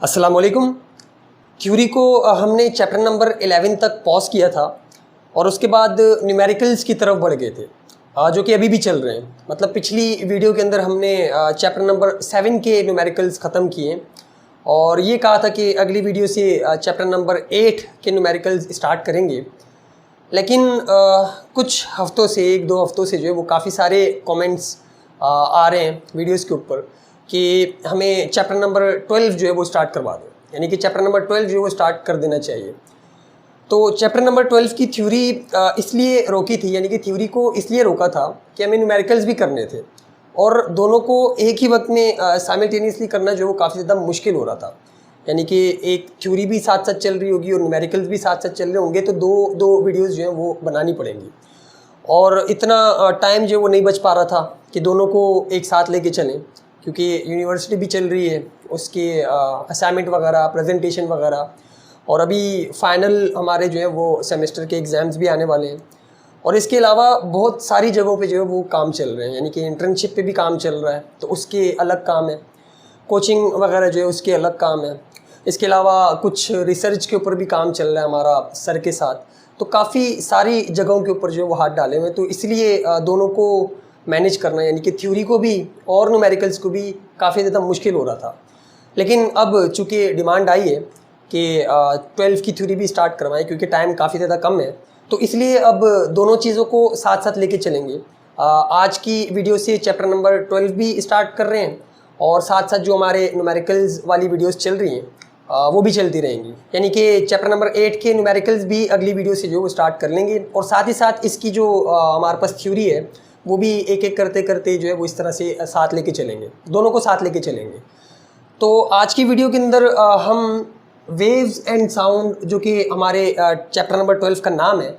अस्सलाम वालेकुम। थ्योरी को हमने चैप्टर नंबर 11 तक पॉज किया था और उसके बाद न्यूमेरिकल्स की तरफ बढ़ गए थे, जो कि अभी भी चल रहे हैं। मतलब पिछली वीडियो के अंदर हमने चैप्टर नंबर 7 के न्यूमेरिकल्स ख़त्म किए और ये कहा था कि अगली वीडियो से चैप्टर नंबर 8 के न्यूमेरिकल्स स्टार्ट करेंगे। लेकिन कुछ हफ्तों से, 1-2 हफ्तों से जो है वो काफ़ी सारे कमेंट्स आ रहे हैं वीडियोस के ऊपर कि हमें चैप्टर नंबर 12 जो है वो स्टार्ट करवा दो, यानी कि चैप्टर नंबर 12 जो है वो स्टार्ट कर देना चाहिए। तो चैप्टर नंबर 12 की थ्योरी इसलिए रोकी थी, यानी कि थ्योरी को इसलिए रोका था कि हमें न्यूमेरिकल्स भी करने थे और दोनों को एक ही वक्त में साइमल्टेनियसली करना जो है वो काफ़ी ज़्यादा मुश्किल हो रहा था। यानी कि एक थ्योरी भी साथ साथ चल रही होगी और न्यूमेरिकल्स भी साथ साथ चल रहे होंगे, तो दो वीडियोज़ जो हैं वो बनानी पड़ेंगी और इतना टाइम जो है वो नहीं बच पा रहा था कि दोनों को एक साथ लेके चलें, क्योंकि यूनिवर्सिटी भी चल रही है, उसके असाइनमेंट वगैरह, प्रेजेंटेशन वगैरह, और अभी फाइनल हमारे जो है वो सेमेस्टर के एग्ज़ाम्स भी आने वाले हैं। और इसके अलावा बहुत सारी जगहों पे जो है वो काम चल रहे हैं, यानी कि इंटर्नशिप पे भी काम चल रहा है तो उसके अलग काम है, कोचिंग वगैरह जो है उसके अलग काम है। इसके अलावा कुछ रिसर्च के ऊपर भी काम चल रहा है हमारा सर के साथ, तो काफ़ी सारी जगहों के ऊपर जो है वो हाथ डाले हुए हैं। तो इसलिए दोनों को मैनेज करना, यानी कि थ्योरी को भी और न्यूमेरिकल्स को भी काफ़ी ज़्यादा मुश्किल हो रहा था। लेकिन अब चूँकि डिमांड आई है कि 12 की थ्योरी भी स्टार्ट करवाएं, क्योंकि टाइम काफ़ी ज़्यादा कम है, तो इसलिए अब दोनों चीज़ों को साथ साथ लेके चलेंगे। आज की वीडियो से चैप्टर नंबर 12 भी स्टार्ट कर रहे हैं और साथ साथ जो हमारे न्यूमेरिकल्स वाली वीडियोस चल रही हैं वो भी चलती रहेंगी। यानी कि चैप्टर नंबर 8 के न्यूमेरिकल्स भी अगली वीडियो से जो वो स्टार्ट कर लेंगे और साथ ही साथ इसकी जो हमारे पास थ्योरी है वो भी एक एक करते करते जो है वो इस तरह से साथ लेके चलेंगे, दोनों को साथ लेके चलेंगे। तो आज की वीडियो के अंदर हम वेव्स एंड साउंड, जो कि हमारे चैप्टर नंबर 12 का नाम है,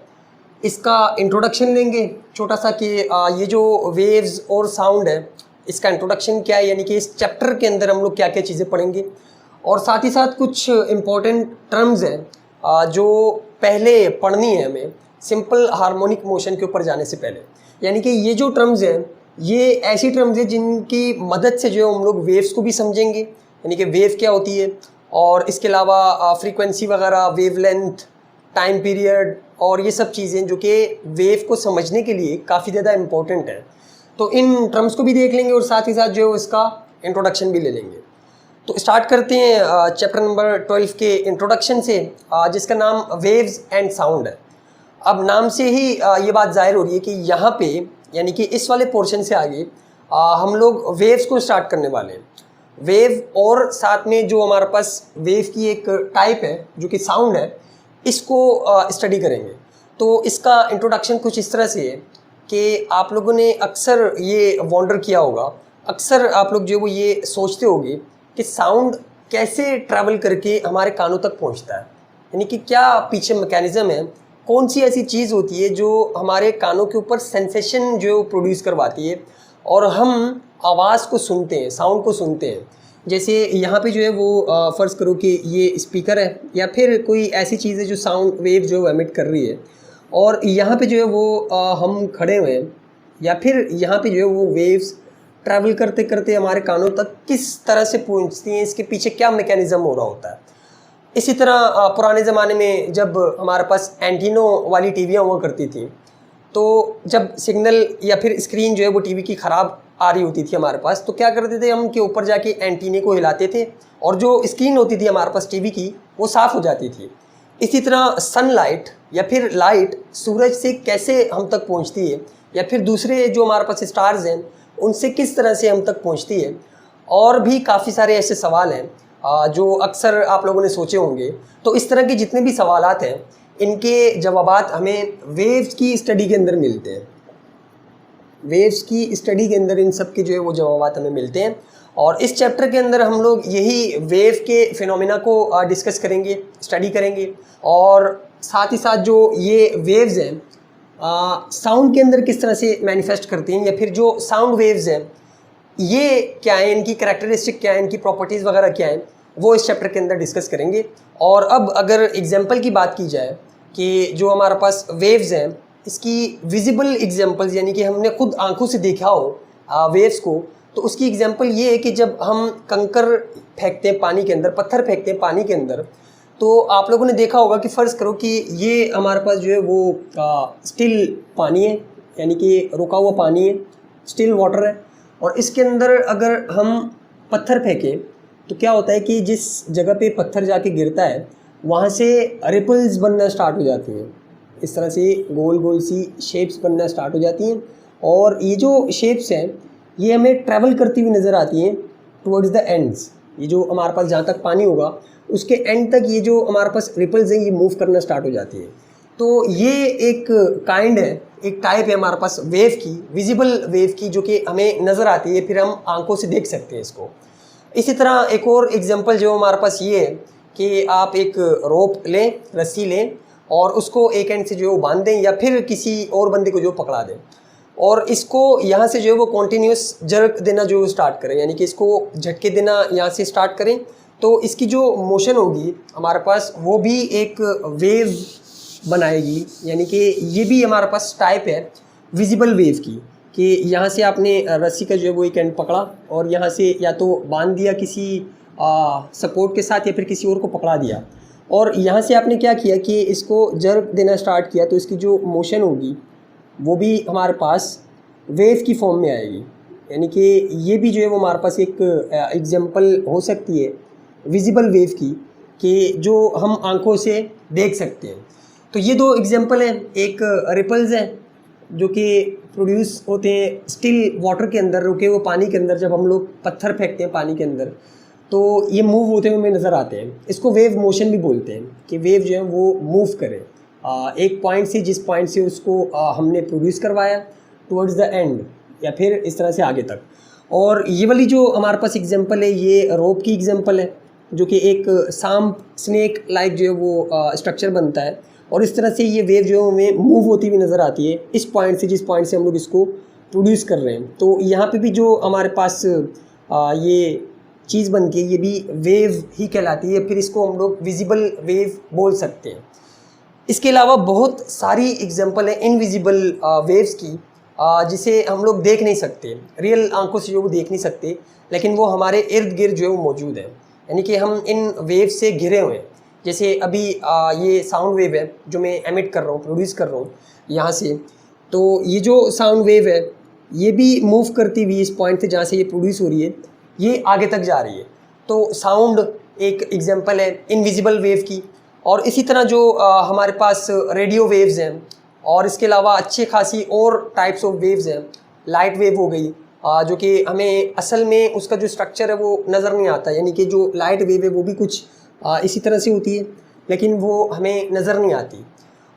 इसका इंट्रोडक्शन लेंगे छोटा सा कि ये जो वेव्स और साउंड है इसका इंट्रोडक्शन क्या है, यानी कि इस चैप्टर के अंदर हम लोग क्या क्या चीज़ें पढ़ेंगे। और साथ ही साथ कुछ इम्पोर्टेंट टर्म्स हैं जो पहले पढ़नी है हमें सिंपल हार्मोनिक मोशन के ऊपर जाने से पहले। यानी कि ये जो टर्म्स हैं ये ऐसी टर्म्स हैं जिनकी मदद से जो हम लोग वेव्स को भी समझेंगे, यानी कि वेव क्या होती है, और इसके अलावा फ्रीक्वेंसी वगैरह, वेवलेंथ, टाइम पीरियड और ये सब चीज़ें जो कि वेव को समझने के लिए काफ़ी ज़्यादा इम्पोर्टेंट है। तो इन टर्म्स को भी देख लेंगे और साथ ही साथ जो इसका इंट्रोडक्शन भी ले लेंगे। तो स्टार्ट करते हैं चैप्टर नंबर 12 के इंट्रोडक्शन से, जिसका नाम वेव्स एंड साउंड है। अब नाम से ही ये बात जाहिर हो रही है कि यहाँ पे, यानी कि इस वाले पोर्शन से आगे हम लोग वेव्स को स्टार्ट करने वाले हैं। वेव और साथ में जो हमारे पास वेव की एक टाइप है जो कि साउंड है, इसको स्टडी करेंगे। तो इसका इंट्रोडक्शन कुछ इस तरह से है कि आप लोगों ने अक्सर ये वॉन्डर किया होगा, अक्सर आप लोग जो वो ये सोचते होंगे कि साउंड कैसे ट्रैवल करके हमारे कानों तक पहुंचता है, यानी कि क्या पीछे मैकेनिज़्म है, कौन सी ऐसी चीज़ होती है जो हमारे कानों के ऊपर सेंसेशन जो प्रोड्यूस करवाती है और हम आवाज़ को सुनते हैं, साउंड को सुनते हैं। जैसे यहाँ पे जो है वो फ़र्ज़ करो कि ये स्पीकर है या फिर कोई ऐसी चीज़ है जो साउंड वेव जो है एमिट कर रही है, और यहाँ पे जो है वो हम खड़े हुए हैं, या फिर यहाँ पे जो है वो वेव्स ट्रैवल करते करते हमारे कानों तक किस तरह से पहुँचती हैं, इसके पीछे क्या मैकेनिज़्म हो रहा होता है। इसी तरह पुराने ज़माने में जब हमारे पास एंटीनो वाली टीवियाँ हुआ करती थी, तो जब सिग्नल या फिर स्क्रीन जो है वो टीवी की ख़राब आ रही होती थी हमारे पास, तो क्या करते थे हम कि ऊपर जाके एंटीने को हिलाते थे और जो स्क्रीन होती थी हमारे पास टीवी की वो साफ़ हो जाती थी। इसी तरह सनलाइट या फिर लाइट सूरज से कैसे हम तक पहुंचती है, या फिर दूसरे जो हमारे पास स्टार्स हैं उनसे किस तरह से हम तक पहुंचती है, और भी काफ़ी सारे ऐसे सवाल हैं जो अक्सर आप लोगों ने सोचे होंगे। तो इस तरह के जितने भी सवालात हैं इनके जवाबात हमें वेव्स की स्टडी के अंदर मिलते हैं। वेव्स की स्टडी के अंदर इन सब के जो है वो जवाबात हमें मिलते हैं और इस चैप्टर के अंदर हम लोग यही वेव के फिनोमिना को डिस्कस करेंगे, स्टडी करेंगे, और साथ ही साथ जो ये वेव्स हैं साउंड के अंदर किस तरह से मैनिफेस्ट करती हैं, या फिर जो साउंड वेव्स हैं ये क्या है, इनकी कैरेक्टरिस्टिक क्या है, इनकी प्रॉपर्टीज़ वगैरह क्या है, वो इस चैप्टर के अंदर डिस्कस करेंगे। और अब अगर एग्जांपल की बात की जाए कि जो हमारे पास वेव्स हैं इसकी विजिबल एग्जांपल्स, यानी कि हमने खुद आंखों से देखा हो वेव्स को, तो उसकी एग्जांपल ये है कि जब हम कंकर फेंकते हैं पानी के अंदर, पत्थर फेंकते हैं पानी के अंदर, तो आप लोगों ने देखा होगा कि फ़र्ज़ करो कि ये हमारे पास जो है वो स्टिल पानी है, यानी कि रुका हुआ पानी है, स्टिल वाटर है, और इसके अंदर अगर हम पत्थर फेंकें तो क्या होता है कि जिस जगह पे पत्थर जाके गिरता है वहाँ से रिपल्स बनना स्टार्ट हो जाती हैं। इस तरह से गोल गोल सी शेप्स बनना स्टार्ट हो जाती हैं, और ये जो शेप्स हैं ये हमें ट्रैवल करती हुई नज़र आती हैं टुवर्ड्स द एंड्स। ये जो हमारे पास जहाँ तक पानी होगा उसके एंड तक ये जो हमारे पास रिपल्स हैं ये मूव करना स्टार्ट हो जाती है। तो ये एक काइंड है, एक टाइप है हमारे पास वेव की, विजिबल वेव की, जो कि हमें नज़र आती है, फिर हम आंखों से देख सकते हैं इसको। इसी तरह एक और एग्जांपल जो हमारे पास ये है कि आप एक रोप लें, रस्सी लें, और उसको एक एंड से जो है वो बांध दें, या फिर किसी और बंदे को जो पकड़ा दें, और इसको यहाँ से जो है वो कॉन्टीन्यूस जर्क देना जो स्टार्ट करें, यानी कि इसको झटके देना यहाँ से स्टार्ट करें, तो इसकी जो मोशन होगी हमारे पास वो भी एक वेव बनाएगी। यानी कि ये भी हमारे पास टाइप है विजिबल वेव की, कि यहाँ से आपने रस्सी का जो है वो एक एंड पकड़ा और यहाँ से या तो बांध दिया किसी सपोर्ट के साथ, या फिर किसी और को पकड़ा दिया, और यहाँ से आपने क्या किया कि इसको जर्क देना स्टार्ट किया, तो इसकी जो मोशन होगी वो भी हमारे पास वेव की फॉर्म में आएगी। यानी कि ये भी जो है वो हमारे पास एक एग्जांपल हो सकती है विजिबल वेव की, कि जो हम आंखों से देख सकते हैं। तो ये दो एग्जांपल हैं, एक रिपल्स हैं जो कि प्रोड्यूस होते हैं स्टिल वाटर के अंदर, रुके हुए पानी के अंदर, जब हम लोग पत्थर फेंकते हैं पानी के अंदर तो ये मूव होते हुए हमें नज़र आते हैं। इसको वेव मोशन भी बोलते हैं, कि वेव जो है वो मूव करे एक पॉइंट से, जिस पॉइंट से उसको हमने प्रोड्यूस करवाया टुवर्ड्स द एंड, या फिर इस तरह से आगे तक। और ये वाली जो हमारे पास एग्जांपल है ये रोप की एग्जांपल है, जो कि एक सांप स्नेक लाइक जो है वो स्ट्रक्चर बनता है, और इस तरह से ये वेव जो है हमें मूव होती हुई नज़र आती है इस पॉइंट से, जिस पॉइंट से हम लोग इसको प्रोड्यूस कर रहे हैं। तो यहाँ पे भी जो हमारे पास ये चीज़ बनती है ये भी वेव ही कहलाती है, फिर इसको हम लोग विजिबल वेव बोल सकते हैं। इसके अलावा बहुत सारी एग्जांपल है इनविजिबल वेव्स की, जिसे हम लोग देख नहीं सकते, रियल आंखों से जो वो देख नहीं सकते, लेकिन वो हमारे इर्द गिर्द जो है वो मौजूद है। यानी कि हम इन वेव से घिरे हुए हैं। जैसे अभी ये साउंड वेव है जो मैं एमिट कर रहा हूँ, प्रोड्यूस कर रहा हूँ यहाँ से, तो ये जो साउंड वेव है ये भी मूव करती हुई इस पॉइंट से जहाँ से ये प्रोड्यूस हो रही है ये आगे तक जा रही है। तो साउंड एक एग्जांपल है इनविजिबल वेव की। और इसी तरह जो हमारे पास रेडियो वेव्स हैं, और इसके अलावा अच्छी खासी और टाइप्स ऑफ वेव्स हैं। लाइट वेव हो गई, जो कि हमें असल में उसका जो स्ट्रक्चर है वो नज़र नहीं आता, यानी कि जो लाइट वेव है वो भी कुछ इसी तरह से होती है, लेकिन वो हमें नज़र नहीं आती।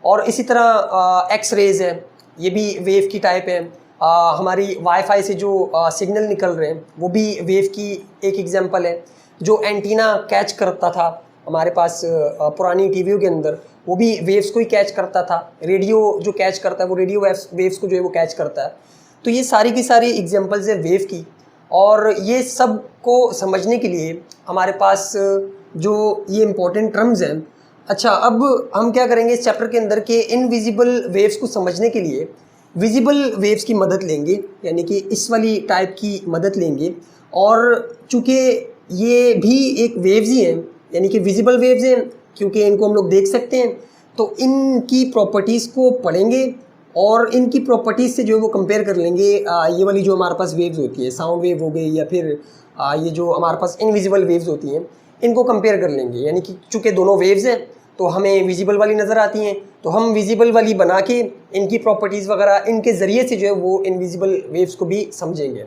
और इसी तरह एक्स रेज़ है, ये भी वेव की टाइप है। हमारी वाईफाई से जो सिग्नल निकल रहे हैं वो भी वेव की एक एग्जांपल है। जो एंटीना कैच करता था हमारे पास पुरानी टीवियों के अंदर, वो भी वेव्स को ही कैच करता था। रेडियो जो कैच करता है वो रेडियो वेव्स को जो है वो कैच करता है। तो ये सारी की सारी एग्जांपल्स है वेव की। और ये सब को समझने के लिए हमारे पास जो ये इम्पोर्टेंट टर्म्स हैं। अच्छा, अब हम क्या करेंगे इस चैप्टर के अंदर के इनविजिबल वेव्स को समझने के लिए विजिबल वेव्स की मदद लेंगे, यानी कि इस वाली टाइप की मदद लेंगे। और चूँकि ये भी एक वेव्स ही हैं, यानी कि विजिबल वेव्स हैं, क्योंकि इनको हम लोग देख सकते हैं, तो इनकी प्रॉपर्टीज़ को पढ़ेंगे और इनकी प्रॉपर्टीज़ से जो है वो कंपेयर कर लेंगे। ये वाली जो हमारे पास वेव्स होती है, साउंड वेव हो गई, या फिर ये जो हमारे पास इनविजिबल वेव्स होती हैं, इनको कंपेयर कर लेंगे। यानी कि चूँकि दोनों वेव्स हैं तो हमें विजिबल वाली नज़र आती हैं, तो हम विजिबल वाली बना के इनकी प्रॉपर्टीज़ वगैरह इनके ज़रिए से जो है वो इनविजिबल वेव्स को भी समझेंगे।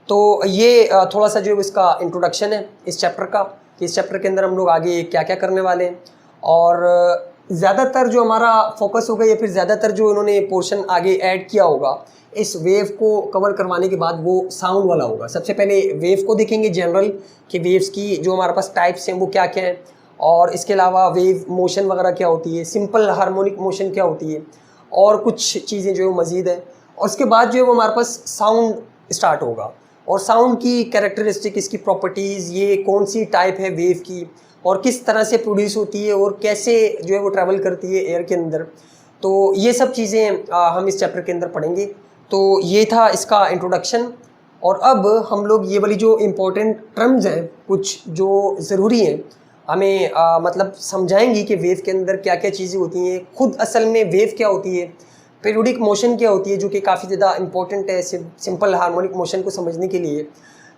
तो ये थोड़ा सा जो है इसका इंट्रोडक्शन है इस चैप्टर का, कि इस चैप्टर के अंदर हम लोग आगे क्या क्या करने वाले हैं। और ज़्यादातर जो हमारा फोकस होगा, या फिर ज़्यादातर जो इन्होंने पोर्शन आगे ऐड किया होगा इस वेव को कवर करवाने के बाद, वो साउंड वाला होगा। सबसे पहले वेव को देखेंगे जनरल, कि वेव्स की जो हमारे पास टाइप्स हैं वो क्या क्या हैं, और इसके अलावा वेव मोशन वगैरह क्या होती है, सिंपल हार्मोनिक मोशन क्या होती है, और कुछ चीज़ें जो मज़ीद है। और उसके बाद जो है वो हमारे पास साउंड स्टार्ट होगा, और साउंड की कैरेक्टरिस्टिक, इसकी प्रॉपर्टीज़, ये कौन सी टाइप है वेव की, और किस तरह से प्रोड्यूस होती है, और कैसे जो है वो ट्रैवल करती है एयर के अंदर। तो ये सब चीज़ें हम इस चैप्टर के अंदर पढ़ेंगे। तो ये था इसका इंट्रोडक्शन। और अब हम लोग ये वाली जो इम्पोर्टेंट टर्म्स हैं कुछ जो ज़रूरी हैं हमें मतलब समझाएंगी कि वेव के अंदर क्या क्या चीज़ें होती हैं, खुद असल में वेव क्या होती है, पीरियोडिक मोशन क्या होती है जो कि काफ़ी ज़्यादा इंपॉर्टेंट है सिंपल हार्मोनिक मोशन को समझने के लिए,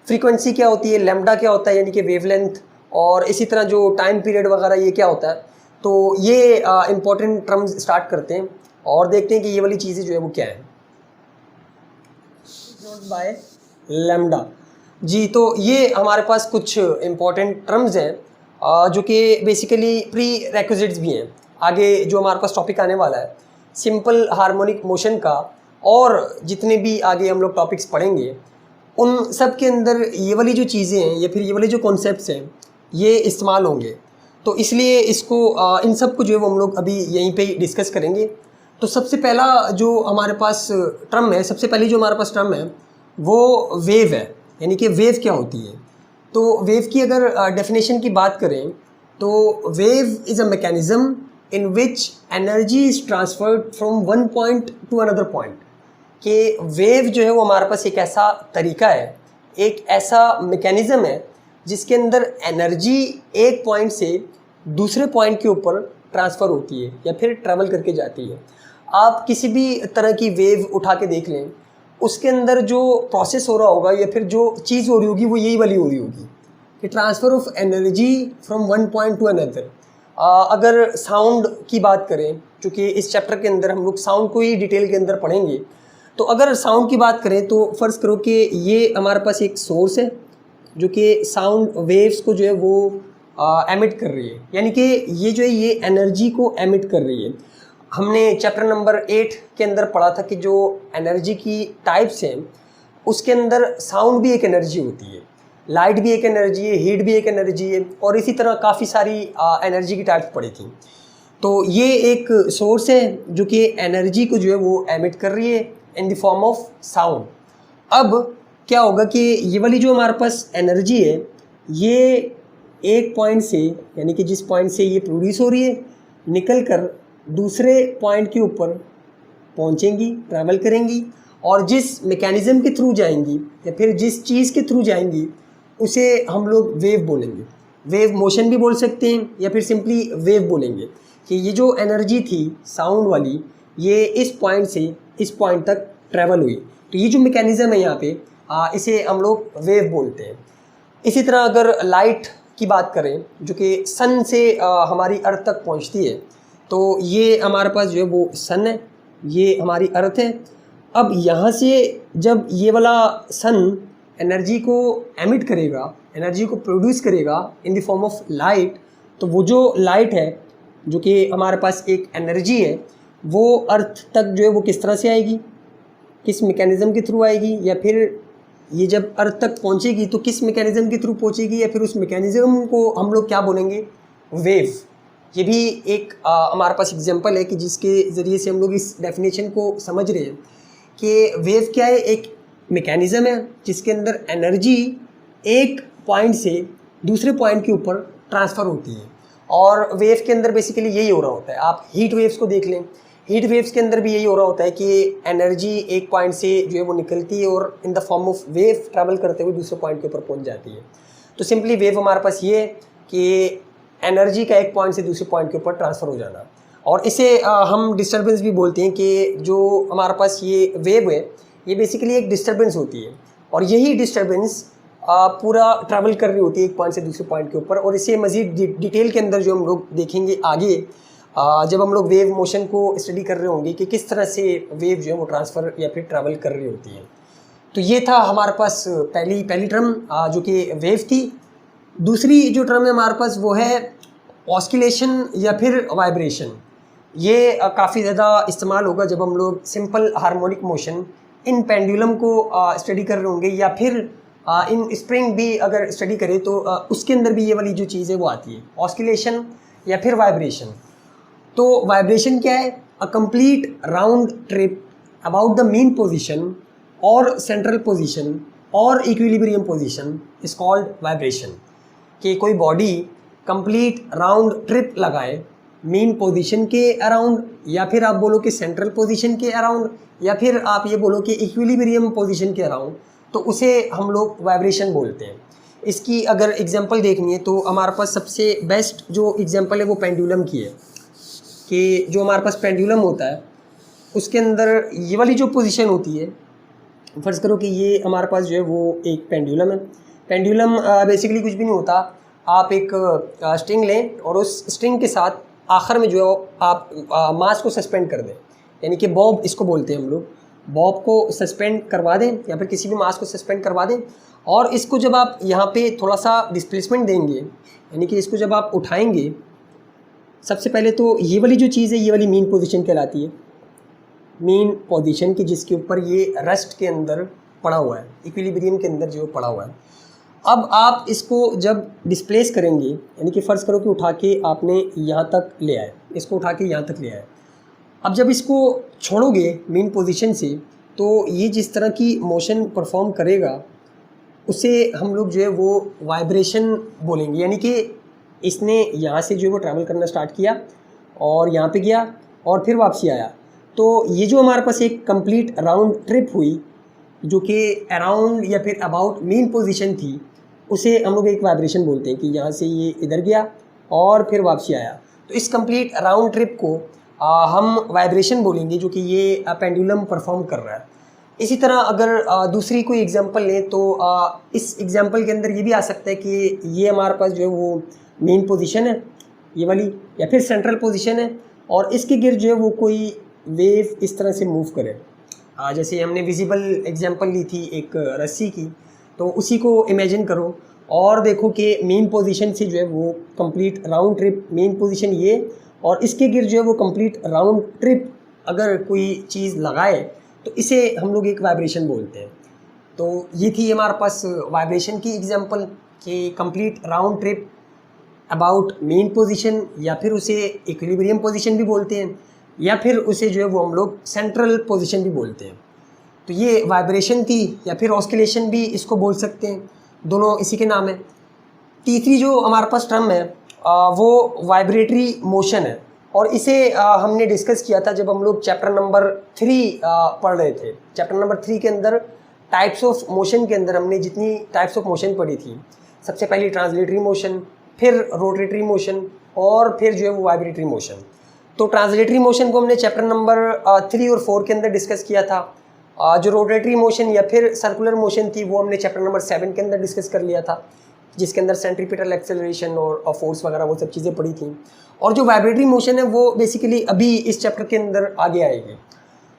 फ्रीक्वेंसी क्या होती है, लैम्डा क्या होता है यानी कि वेवलेंथ, और इसी तरह जो टाइम पीरियड वगैरह ये क्या होता है। तो ये इंपॉर्टेंट टर्म्स स्टार्ट करते हैं और देखते हैं कि ये वाली चीज़ें जो है वो क्या है। नोट बाय लैम्डा जी, तो ये हमारे पास कुछ इम्पॉर्टेंट टर्म्स हैं जो कि बेसिकली प्री रेक्विजिट्स भी हैं आगे जो हमारे पास टॉपिक आने वाला है सिंपल हार्मोनिक मोशन का, और जितने भी आगे हम लोग टॉपिक्स पढ़ेंगे उन सब के अंदर ये वाली जो चीज़ें हैं या फिर ये वाले जो कॉन्सेप्ट्स हैं ये इस्तेमाल होंगे। तो इसलिए इसको इन सब को जो है वो हम लोग अभी यहीं पे ही डिस्कस करेंगे। तो सबसे पहला जो हमारे पास टर्म है, सबसे पहली जो हमारे पास टर्म है वो वेव है, यानी कि वेव क्या होती है। तो वेव की अगर डेफिनेशन की बात करें तो wave is a mechanism in which energy is transferred from one point two another point. कि वेव जो है वो हमारे पास एक ऐसा तरीका है, एक ऐसा मैकेनिज़्म है जिसके अंदर एनर्जी एक पॉइंट से दूसरे पॉइंट के ऊपर ट्रांसफ़र होती है या फिर ट्रैवल करके जाती है। आप किसी भी तरह की वेव उठा के देख लें, उसके अंदर जो प्रोसेस हो रहा होगा या फिर जो चीज़ हो रही होगी वो यही वाली हो रही होगी कि transfer of energy from one point two another. अगर साउंड की बात करें, चूँकि इस चैप्टर के अंदर हम लोग साउंड को ही डिटेल के अंदर पढ़ेंगे, तो अगर साउंड की बात करें तो फ़र्ज़ करो कि ये हमारे पास एक सोर्स है जो कि साउंड वेव्स को जो है वो एमिट कर रही है, यानी कि ये जो है ये एनर्जी को एमिट कर रही है। हमने चैप्टर नंबर 8 के अंदर पढ़ा था कि जो एनर्जी की टाइप्स हैं उसके अंदर साउंड भी एक एनर्जी होती है, लाइट भी एक एनर्जी है, हीट भी एक एनर्जी है, और इसी तरह काफ़ी सारी एनर्जी की टाइप्स पढ़ी थी। तो ये एक सोर्स है जो कि एनर्जी को जो है वो एमिट कर रही है in the form of sound. अब क्या होगा कि ये वाली जो हमारे पास एनर्जी है ये एक पॉइंट से, यानी कि जिस पॉइंट से ये प्रोड्यूस हो रही है, निकल कर दूसरे पॉइंट के ऊपर पहुंचेंगी, ट्रैवल करेंगी, और जिस मैकेनिज़्म के थ्रू जाएंगी या फिर जिस चीज़ के थ्रू जाएंगी उसे हम लोग वेव बोलेंगे। वेव मोशन भी बोल सकते हैं या फिर सिंपली वेव बोलेंगे कि ये जो एनर्जी थी साउंड वाली ये इस पॉइंट से इस पॉइंट तक ट्रैवल हुई। तो ये जो मैकेनिज़्म है यहाँ पे इसे हम लोग वेव बोलते हैं। इसी तरह अगर लाइट की बात करें जो कि सन से हमारी अर्थ तक पहुँचती है, तो ये हमारे पास जो है वो सन है, ये हमारी अर्थ है। अब यहाँ से जब ये वाला सन एनर्जी को एमिट करेगा, एनर्जी को प्रोड्यूस करेगा in the form of light, तो वो जो लाइट है जो कि हमारे पास एक एनर्जी है वो अर्थ तक जो है वो किस तरह से आएगी, किस मैकेनिज़्म के थ्रू आएगी, या फिर ये जब अर्थ तक पहुँचेगी तो किस मैकेनिज़्म के थ्रू पहुँचेगी, या फिर उस मैकेनिज़्म को हम लोग क्या बोलेंगे, वेव। ये भी एक हमारे पास एग्जांपल है कि जिसके ज़रिए से हम लोग इस डेफिनेशन को समझ रहे हैं कि वेव क्या है, एक मैकेनिज़्म है जिसके अंदर एनर्जी एक पॉइंट से दूसरे पॉइंट के ऊपर ट्रांसफ़र होती है। और वेव के अंदर बेसिकली यही हो रहा होता है। आप हीट वेव्स को देख लें, हीट वेव्स के अंदर भी यही हो रहा होता है कि एनर्जी एक पॉइंट से जो है वो निकलती है और in the form of wave travel करते हुए दूसरे पॉइंट के ऊपर पहुंच जाती है। तो सिंपली वेव हमारे पास ये है कि एनर्जी का एक पॉइंट से दूसरे पॉइंट के ऊपर ट्रांसफ़र हो जाना, और इसे हम डिस्टर्बेंस भी बोलते हैं कि जो हमारे पास ये वेव है ये बेसिकली एक डिस्टर्बेंस होती है, और यही डिस्टर्बेंस पूरा ट्रैवल कर रही होती है एक पॉइंट से दूसरे पॉइंट के ऊपर। और इसे मज़ीद डिटेल के अंदर जो हम लोग देखेंगे आगे जब हम लोग वेव मोशन को स्टडी कर रहे होंगे कि किस तरह से वेव जो है वो ट्रांसफ़र या फिर ट्रैवल कर रही होती है। तो ये था हमारे पास पहली टर्म जो कि वेव थी। दूसरी जो टर्म है हमारे पास वो है ऑस्किलेशन या फिर वाइब्रेशन। ये काफ़ी ज़्यादा इस्तेमाल होगा जब हम लोग simple harmonic motion in pendulum को स्टडी कर रहे होंगे, या फिर इन स्प्रिंग भी अगर स्टडी करें तो उसके अंदर भी ये वाली जो चीज़ है वो आती है, ऑस्किलेशन या फिर वाइब्रेशन। तो वाइब्रेशन क्या है, a complete round trip about the mean position और सेंट्रल पोजीशन और equilibrium position is called vibration. कि कोई बॉडी कंप्लीट राउंड ट्रिप लगाए मीन पोजीशन के अराउंड, या फिर आप बोलो कि सेंट्रल पोजीशन के अराउंड, या फिर आप ये बोलो कि इक्विलिब्रियम पोजीशन के अराउंड, तो उसे हम लोग वाइब्रेशन बोलते हैं। इसकी अगर एग्जांपल देखनी है तो हमारे पास सबसे बेस्ट जो एग्जांपल है वो पेंडुलम की है, कि जो हमारे पास पेंडुलम होता है उसके अंदर ये वाली जो पोजीशन होती है, फ़र्ज़ करो कि ये हमारे पास जो है वो एक पेंडुलम है। पेंडुलम बेसिकली कुछ भी नहीं होता, आप एक स्ट्रिंग लें और उस स्ट्रिंग के साथ आखिर में जो है आप मास को सस्पेंड कर दें, यानी कि बॉब इसको बोलते हैं हम लोग। बॉब को सस्पेंड करवा दें या फिर किसी भी मास को सस्पेंड करवा दें, और इसको जब आप यहाँ पे थोड़ा सा डिस्प्लेसमेंट देंगे, यानी कि इसको जब आप उठाएंगे, सबसे पहले तो ये वाली जो चीज़ है ये वाली मीन पोजीशन कहलाती है। मीन पोजीशन की जिसके ऊपर ये रेस्ट के अंदर पड़ा हुआ है, इक्विलिब्रियम के अंदर जो पड़ा हुआ है। अब आप इसको जब डिस्प्लेस करेंगे, यानी कि फ़र्ज़ करो कि उठा के आपने यहाँ तक ले आए, इसको उठा के यहाँ तक ले आए। अब जब इसको छोड़ोगे मीन पोजीशन से, तो ये जिस तरह की मोशन परफॉर्म करेगा उसे हम लोग जो है वो वाइब्रेशन बोलेंगे। यानी कि इसने यहाँ से जो है वो ट्रैवल करना स्टार्ट किया और यहाँ पे गया और फिर वापसी आया, तो ये जो हमारे पास एक कंप्लीट राउंड ट्रिप हुई जो कि अराउंड या फिर अबाउट मीन पोजीशन थी, उसे हम लोग एक वाइब्रेशन बोलते हैं कि यहाँ से ये इधर गया और फिर वापसी आया। तो इस कंप्लीट राउंड ट्रिप को हम वाइब्रेशन बोलेंगे जो कि ये पेंडुलम परफॉर्म कर रहा है। इसी तरह अगर दूसरी कोई एग्जांपल लें तो इस एग्जांपल के अंदर ये भी आ सकता है कि ये हमारे पास जो है वो मेन पोजीशन है ये वाली, या फिर सेंट्रल पोजीशन है, और इसके गिर्द जो है वो कोई वेव इस तरह से मूव करे। जैसे हमने विजिबल एग्जांपल ली थी एक रस्सी की, तो उसी को इमेजिन करो और देखो कि मेन पोजीशन से जो है वो complete round trip, main position ये और इसके गिर्द जो है वो कंप्लीट राउंड ट्रिप अगर कोई चीज़ लगाए तो इसे हम लोग एक वाइब्रेशन बोलते हैं। तो ये थी हमारे पास वाइब्रेशन की एग्जांपल कि complete round trip about main position, या फिर उसे इक्विलिब्रियम पोजीशन भी बोलते हैं, या फिर उसे जो है वो हम लोग सेंट्रल पोजीशन भी बोलते हैं। तो ये वाइब्रेशन थी, या फिर ऑस्किलेशन भी इसको बोल सकते हैं, दोनों इसी के नाम है। तीसरी जो हमारे पास टर्म है वो वाइब्रेटरी मोशन है, और इसे हमने डिस्कस किया था जब हम लोग चैप्टर नंबर 3 पढ़ रहे थे। चैप्टर नंबर 3 के अंदर टाइप्स ऑफ मोशन के अंदर हमने जितनी टाइप्स ऑफ मोशन पढ़ी थी, सबसे पहले ट्रांसलेटरी मोशन, फिर रोटेटरी मोशन, और फिर जो है वो वाइब्रेटरी मोशन। तो ट्रांसलेटरी मोशन को हमने चैप्टर नंबर 3 और 4 के अंदर डिस्कस किया था। जो रोटेटरी मोशन या फिर सर्कुलर मोशन थी वो हमने चैप्टर नंबर 7 के अंदर डिस्कस कर लिया था, जिसके अंदर सेंट्रीपिटल एक्सेलरेशन और फोर्स वगैरह वो सब चीज़ें पड़ी थी। और जो वाइब्रेटरी मोशन है वो बेसिकली अभी इस चैप्टर के अंदर आगे आएगी।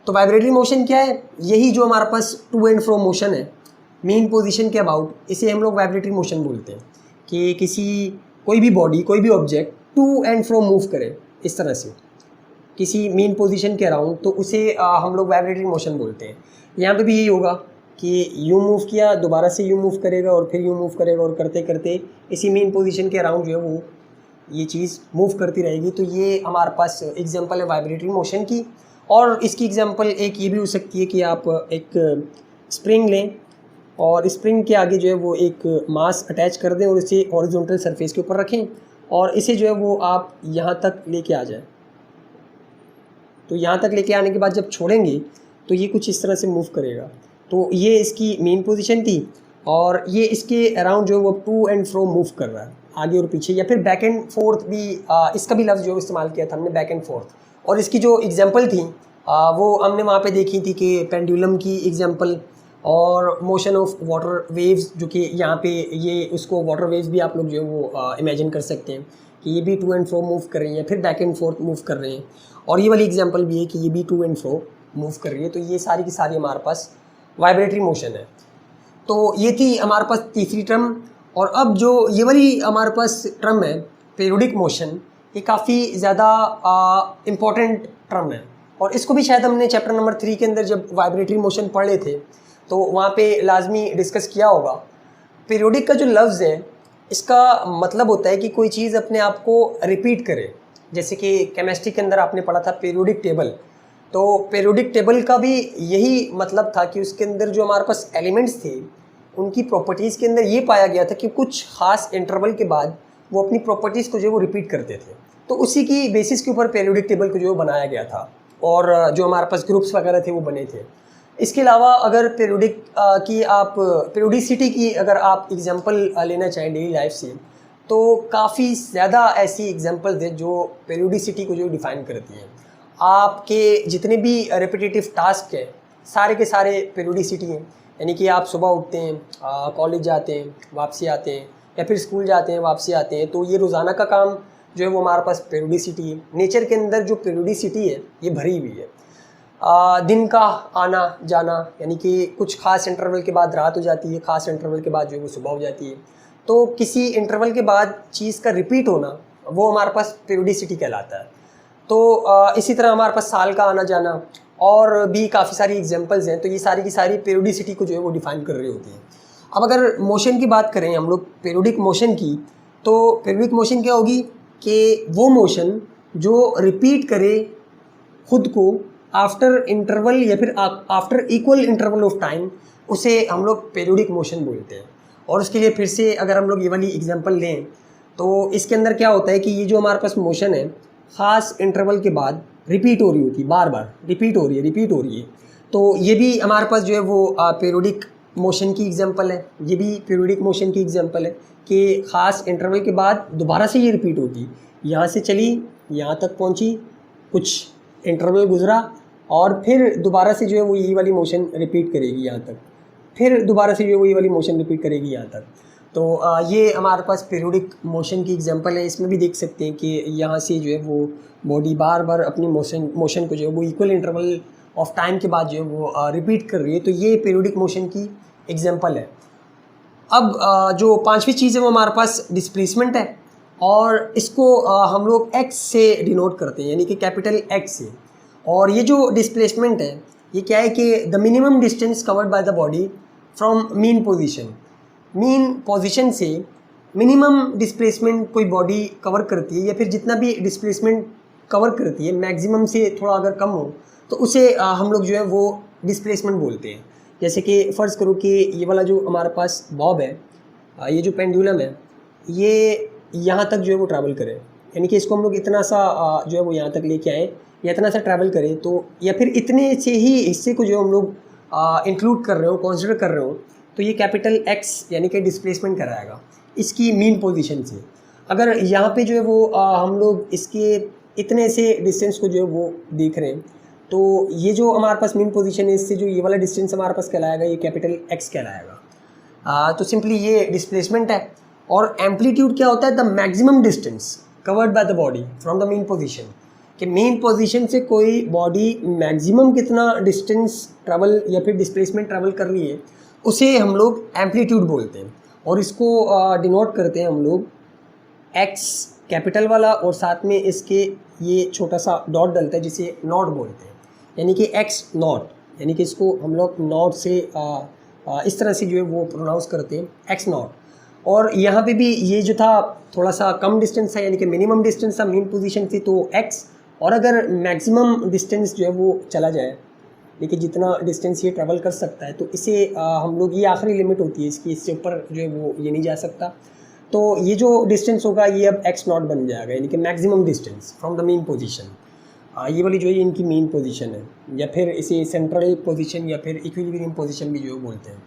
तो वाइब्रेटरी मोशन क्या है? यही जो हमारे पास टू एंड फ्रो मोशन है मेन पोजीशन के अबाउट, इसे हम लोग वाइब्रेटरी मोशन बोलते हैं कि कोई भी बॉडी, कोई भी object to and fro move करे इस तरह से किसी मेन पोजीशन के अराउंड, तो उसे हम लोग वाइब्रेटरी मोशन बोलते हैं। यहाँ पे भी यही होगा कि यूँ मूव किया, दोबारा से यूँ मूव करेगा और फिर यूँ मूव करेगा, और करते करते इसी मेन पोजीशन के अराउंड जो है वो ये चीज़ मूव करती रहेगी। तो ये हमारे पास एग्जांपल है वाइब्रेटरी मोशन की। और इसकी एग्जांपल एक ये भी हो सकती है कि आप एक स्प्रिंग लें और स्प्रिंग के आगे जो है वो एक मास अटैच कर दें और इसे हॉरिजॉन्टल सरफेस के ऊपर रखें, और इसे जो है वो आप यहाँ तक लेके आ जाए। तो यहाँ तक लेके आने के बाद जब छोड़ेंगे तो ये कुछ इस तरह से मूव करेगा। तो ये इसकी मेन पोजीशन थी, और ये इसके अराउंड जो है वो टू एंड फ्रो मूव कर रहा है, आगे और पीछे, या फिर बैक एंड फोर्थ भी इसका भी लफ्ज़ जो इस्तेमाल किया था हमने, बैक एंड फोर्थ। और इसकी जो एग्जांपल थी वो हमने वहाँ पे देखी थी कि पेंडुलम की एग्जांपल, और मोशन ऑफ वाटर वेव्स, जो कि यहाँ पे ये उसको वाटर वेव्स भी आप लोग जो है वो इमेजिन कर सकते हैं कि ये भी टू एंड फ्रो मूव कर रही हैं, फिर बैक एंड फोर्थ मूव कर रहे हैं। और ये वाली एग्जांपल भी है कि ये भी टू एंड फ्रो मूव कर रही है। तो ये सारी की सारी हमारे पास वाइब्रेटरी मोशन है। तो ये थी हमारे पास तीसरी टर्म। और अब जो ये वाली हमारे पास टर्म है पीरियोडिक मोशन, ये काफ़ी ज़्यादा इम्पॉर्टेंट टर्म है, और इसको भी शायद हमने चैप्टर नंबर 3 के अंदर जब वाइब्रेटरी मोशन पढ़ रहे थे तो वहाँ पे लाजमी डिस्कस किया होगा। पीरियोडिक का जो लफ्ज़ है इसका मतलब होता है कि कोई चीज़ अपने आप को रिपीट करे। जैसे कि केमिस्ट्री के अंदर आपने पढ़ा था पीरियोडिक टेबल, तो पीरियोडिक टेबल का भी यही मतलब था कि उसके अंदर जो हमारे पास एलिमेंट्स थे उनकी प्रॉपर्टीज़ के अंदर ये पाया गया था कि कुछ ख़ास इंटरवल के बाद वो अपनी प्रॉपर्टीज़ को जो वो रिपीट करते थे। तो उसी की बेसिस के ऊपर पीरियोडिक टेबल को जो बनाया गया था, और जो हमारे पास ग्रुप्स वगैरह थे वो बने थे। इसके अलावा अगर पेरियोडिसिटी की अगर आप एग्जांपल लेना चाहें डेली लाइफ से, तो काफ़ी ज़्यादा ऐसी एग्जांपल्स हैं जो पेरियोडिसिटी को जो डिफ़ाइन करती हैं। आपके जितने भी रिपीटेटिव टास्क हैं सारे के सारे पेरियोडिसिटी हैं, यानी कि आप सुबह उठते हैं, कॉलेज जाते हैं, वापसी आते हैं, या फिर स्कूल जाते हैं, वापसी आते हैं, तो ये रोज़ाना का काम जो है वो हमारे पास पेरियोडिसिटी है। नेचर के अंदर जो पेरियोडिसिटी है ये भरी हुई है। दिन का आना जाना, यानी कि कुछ खास इंटरवल के बाद रात हो जाती है, खास इंटरवल के बाद जो है वो सुबह हो जाती है। तो किसी इंटरवल के बाद चीज़ का रिपीट होना वो हमारे पास पेरियोडिसिटी कहलाता है। तो इसी तरह हमारे पास साल का आना जाना और भी काफ़ी सारी एग्जांपल्स हैं, तो ये सारी की सारी पेरियोडिसिटी को जो है वो डिफ़ाइन कर रही होती हैं। अब अगर मोशन की बात करें हम लोग पीरियोडिक मोशन की, तो पीरियोडिक मोशन क्या होगी कि वो मोशन जो रिपीट करे खुद को आफ्टर इंटरवल या फिर after equal interval of time, उसे हम लोग पीरियोडिक मोशन बोलते हैं। और उसके लिए फिर से अगर हम लोग ये वाली एग्जांपल लें तो इसके अंदर क्या होता है कि ये जो हमारे पास मोशन है ख़ास इंटरवल के बाद रिपीट हो रही होती है, बार बार रिपीट हो रही है। तो ये भी हमारे पास जो है वो पीरियोडिक मोशन की एग्जांपल है। ये भी पीरियोडिक मोशन की एग्जांपल है कि ख़ास इंटरवल के बाद दोबारा से ये रिपीट होगी। यहाँ से चली, यहाँ तक पहुँची, कुछ इंटरवल गुजरा और फिर दोबारा से जो है वो ये वाली मोशन रिपीट करेगी यहाँ तक, फिर दोबारा से जो है वो ये वाली मोशन रिपीट करेगी यहाँ तक। तो ये हमारे पास पीरियोडिक मोशन की एग्जांपल है। इसमें भी देख सकते हैं कि यहाँ से जो है वो बॉडी बार बार अपनी मोशन को जो है वो इक्वल इंटरवल ऑफ टाइम के बाद जो है वो रिपीट कर रही है। तो ये पीरियोडिक मोशन की एग्जांपल है। अब जो पांचवी चीज़ है वो हमारे पास डिस्प्लेसमेंट है, और इसको हम लोग एक्स से डिनोट करते हैं, यानी कि कैपिटल एक्स से। और ये जो डिस्प्लेसमेंट है ये क्या है कि the minimum distance covered by the body from mean position से मिनिमम डिस्प्लेसमेंट कोई बॉडी कवर करती है, या फिर जितना भी डिस्प्लेसमेंट कवर करती है मैक्सिमम से थोड़ा अगर कम हो तो उसे हम लोग जो है वो डिस्प्लेसमेंट बोलते हैं। जैसे कि फ़र्ज़ करो कि ये वाला जो हमारे पास बॉब है, ये जो पेंडुलम है, ये यहाँ तक जो है वो ट्रैवल करे, यानी कि इसको हम लोग इतना सा जो है वो यहाँ तक लेके आए या इतना सा ट्रैवल करें, तो या फिर इतने से ही हिस्से को जो हम लोग इंक्लूड कर रहे हो, कंसिडर कर रहे हो, तो ये कैपिटल एक्स यानी कि डिस्प्लेसमेंट कराएगा इसकी मीन पोजीशन से। अगर यहाँ पे जो है वो हम लोग इसके इतने से डिस्टेंस को जो है वो देख रहे हैं, तो ये जो हमारे पास मीन पोजीशन है इससे जो ये वाला डिस्टेंस हमारे पास कहलाएगा ये कैपिटल एक्स कहलाएगा। तो सिंपली ये डिस्प्लेसमेंट है। और एम्पलीट्यूड क्या होता है? The maximum distance covered by the body from the main position, कि मेन पोजीशन से कोई बॉडी मैक्सिमम कितना डिस्टेंस ट्रैवल या फिर डिस्प्लेसमेंट ट्रैवल कर रही है उसे हम लोग एम्पलीट्यूड बोलते हैं। और इसको डिनोट करते हैं हम लोग एक्स कैपिटल वाला और साथ में इसके ये छोटा सा डॉट डलता है जिसे नॉट बोलते हैं, यानी कि एक्स नॉट, यानी कि इसको हम लोग नॉट से इस तरह से जो है वो प्रोनाउंस करते हैं एक्स नॉट। और यहाँ पे भी ये जो था थोड़ा सा कम डिस्टेंस है, यानी कि मिनिमम डिस्टेंस था मेन पोजीशन से तो एक्स, और अगर मैक्सिमम डिस्टेंस जो है वो चला जाए, देखिए जितना डिस्टेंस ये ट्रैवल कर सकता है, तो इसे हम लोग ये आखिरी लिमिट होती है इसकी, इससे ऊपर जो है वो ये नहीं जा सकता। तो ये जो डिस्टेंस होगा ये अब एक्स नॉट बन जाएगा, यानी कि maximum distance from the main position. ये वाली जो है इनकी मेन पोजीशन है, या फिर इसे सेंट्रल पोजीशन या फिर इक्विलिब्रियम पोजीशन भी जो है बोलते हैं।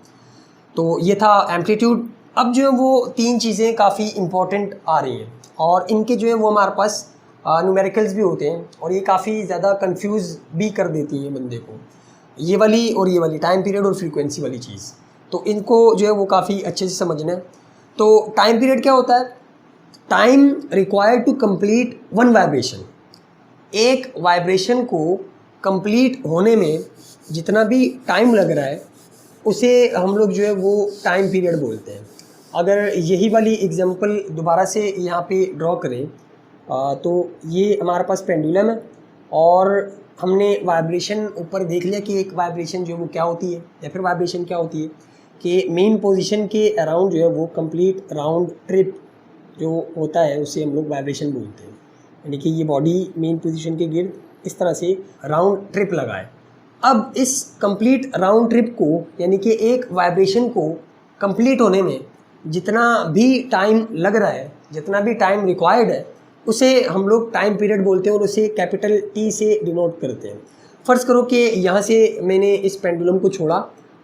तो ये था एम्पलीट्यूड। अब जो है वो तीन चीज़ें काफ़ी इंपॉर्टेंट आ रही हैं, और इनके जो है वो हमारे पास न्यूमेरिकल्स भी होते हैं, और ये काफ़ी ज़्यादा कंफ्यूज भी कर देती हैं बंदे को, ये वाली और ये वाली टाइम पीरियड और फ्रीक्वेंसी वाली चीज़। तो इनको जो है वो काफ़ी अच्छे से समझना है। तो टाइम पीरियड क्या होता है? Time required to complete one vibration, एक वाइब्रेशन को कंप्लीट होने में जितना भी टाइम लग रहा है उसे हम लोग जो है वो टाइम पीरियड बोलते हैं। अगर यही वाली एग्जांपल दोबारा से यहाँ पे ड्रॉ करें तो ये हमारे पास पेंडुलम है, और हमने वाइब्रेशन ऊपर देख लिया कि एक वाइब्रेशन जो है वो क्या होती है, या फिर वाइब्रेशन क्या होती है कि मेन पोजीशन के अराउंड जो है वो कंप्लीट राउंड ट्रिप जो होता है उसे हम लोग वाइब्रेशन बोलते हैं, यानी कि ये बॉडी मेन पोजीशन के गिर्द इस तरह से राउंड ट्रिप लगाए। अब इस कंप्लीट राउंड ट्रिप को, यानी कि एक वाइब्रेशन को कंप्लीट होने में जितना भी टाइम लग रहा है, जितना भी टाइम रिक्वायर्ड है, उसे हम लोग टाइम पीरियड बोलते हैं, और उसे कैपिटल टी से डिनोट करते हैं। फ़र्ज़ करो कि यहाँ से मैंने इस पेंडुलम को छोड़ा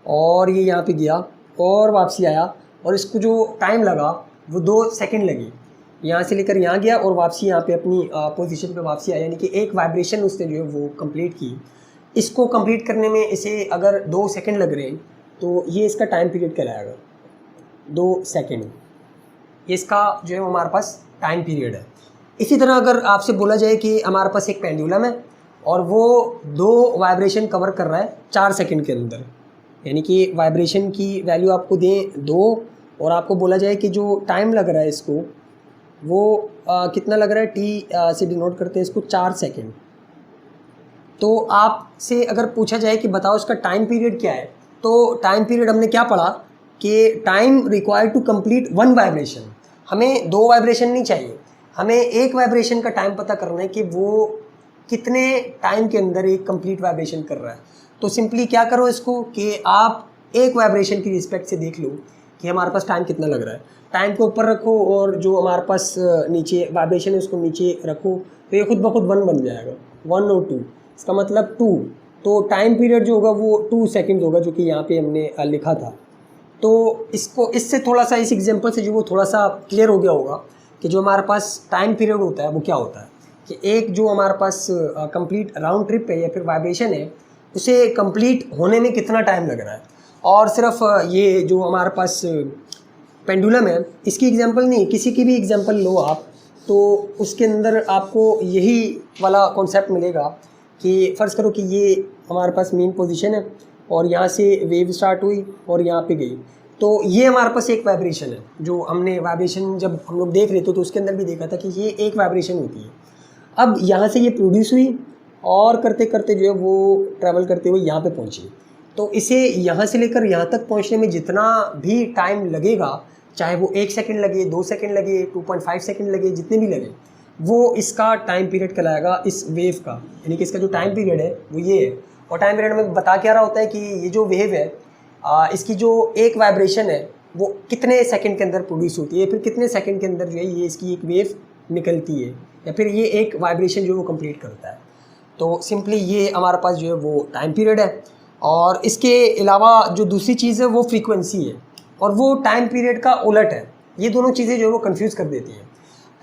और ये यहाँ पे गया और वापसी आया, और इसको जो टाइम लगा वो 2 सेकंड लगे। यहाँ से लेकर यहाँ गया और वापसी यहाँ पे अपनी पोजीशन पे वापसी आया, यानी कि एक वाइब्रेशन उसने जो है वो कंप्लीट की। इसको कंप्लीट करने में इसे अगर 2 सेकंड लग रहे हैं तो ये इसका टाइम पीरियड कहलाएगा, 2 सेकंड। ये इसका जो है हमारे पास टाइम पीरियड है। इसी तरह अगर आपसे बोला जाए कि हमारे पास एक पेंडुलम है और वो 2 वाइब्रेशन कवर कर रहा है 4 सेकंड के अंदर, यानी कि वाइब्रेशन की वैल्यू आपको दें 2 और आपको बोला जाए कि जो टाइम लग रहा है इसको वो कितना लग रहा है, टी से डिनोट करते हैं इसको 4 सेकंड। तो आपसे अगर पूछा जाए कि बताओ इसका टाइम पीरियड क्या है, तो टाइम पीरियड हमने क्या पढ़ा कि time required to complete 1 vibration. हमें 2 वाइब्रेशन नहीं चाहिए, हमें एक वाइब्रेशन का टाइम पता करना है कि वो कितने टाइम के अंदर एक कंप्लीट वाइब्रेशन कर रहा है। तो सिंपली क्या करो इसको कि आप एक वाइब्रेशन की रिस्पेक्ट से देख लो कि हमारे पास टाइम कितना लग रहा है। टाइम को ऊपर रखो और जो हमारे पास नीचे वाइब्रेशन है उसको नीचे रखो, तो ये खुद ब खुद 1 बन जाएगा, 1 और 2, इसका मतलब 2। तो टाइम पीरियड जो होगा वो 2 सेकंड होगा, जो कि यहाँ पे हमने लिखा था। तो इसको इससे थोड़ा सा इस एग्जांपल से जो वो थोड़ा सा क्लियर हो गया होगा कि जो हमारे पास टाइम पीरियड होता है वो क्या होता है, कि एक जो हमारे पास कंप्लीट राउंड ट्रिप है या फिर वाइब्रेशन है उसे कंप्लीट होने में कितना टाइम लग रहा है। और सिर्फ ये जो हमारे पास पेंडुलम है इसकी एग्जांपल नहीं, किसी की भी एग्जांपल लो आप, तो उसके अंदर आपको यही वाला कॉन्सेप्ट मिलेगा कि फ़र्ज़ करो कि ये हमारे पास मेन पोजीशन है और यहाँ से वेव स्टार्ट हुई और यहाँ पे गई, तो ये हमारे पास एक वाइब्रेशन है। जो हमने वाइब्रेशन जब हम लोग देख रहे थे तो उसके अंदर भी देखा था कि ये एक वाइब्रेशन होती है। अब यहाँ से ये प्रोड्यूस हुई और करते करते जो है वो ट्रैवल करते हुए यहाँ पे पहुँची। तो इसे यहाँ से लेकर यहाँ तक पहुँचने में जितना भी टाइम लगेगा, चाहे वो 1 सेकंड लगे, 2 सेकंड लगे, 2.5 सेकंड लगे, जितने भी लगे, वो इसका टाइम पीरियड कहलाएगा इस वेव का। यानी कि इसका जो टाइम पीरियड है वो ये है। और टाइम पीरियड में बता क्या रहा होता है कि ये जो वेव है इसकी जो एक वाइब्रेशन है वो कितने सेकंड के अंदर प्रोड्यूस होती है, फिर कितने सेकंड के अंदर जो है ये इसकी एक वेव निकलती है, या फिर ये एक वाइब्रेशन जो है वो कंप्लीट करता है। तो सिंपली ये हमारे पास जो है वो टाइम पीरियड है। और इसके अलावा जो दूसरी चीज़ है वो फ्रीक्वेंसी है, और वो टाइम पीरियड का उलट है। ये दोनों चीज़ें जो है वो कंफ्यूज कर देती हैं।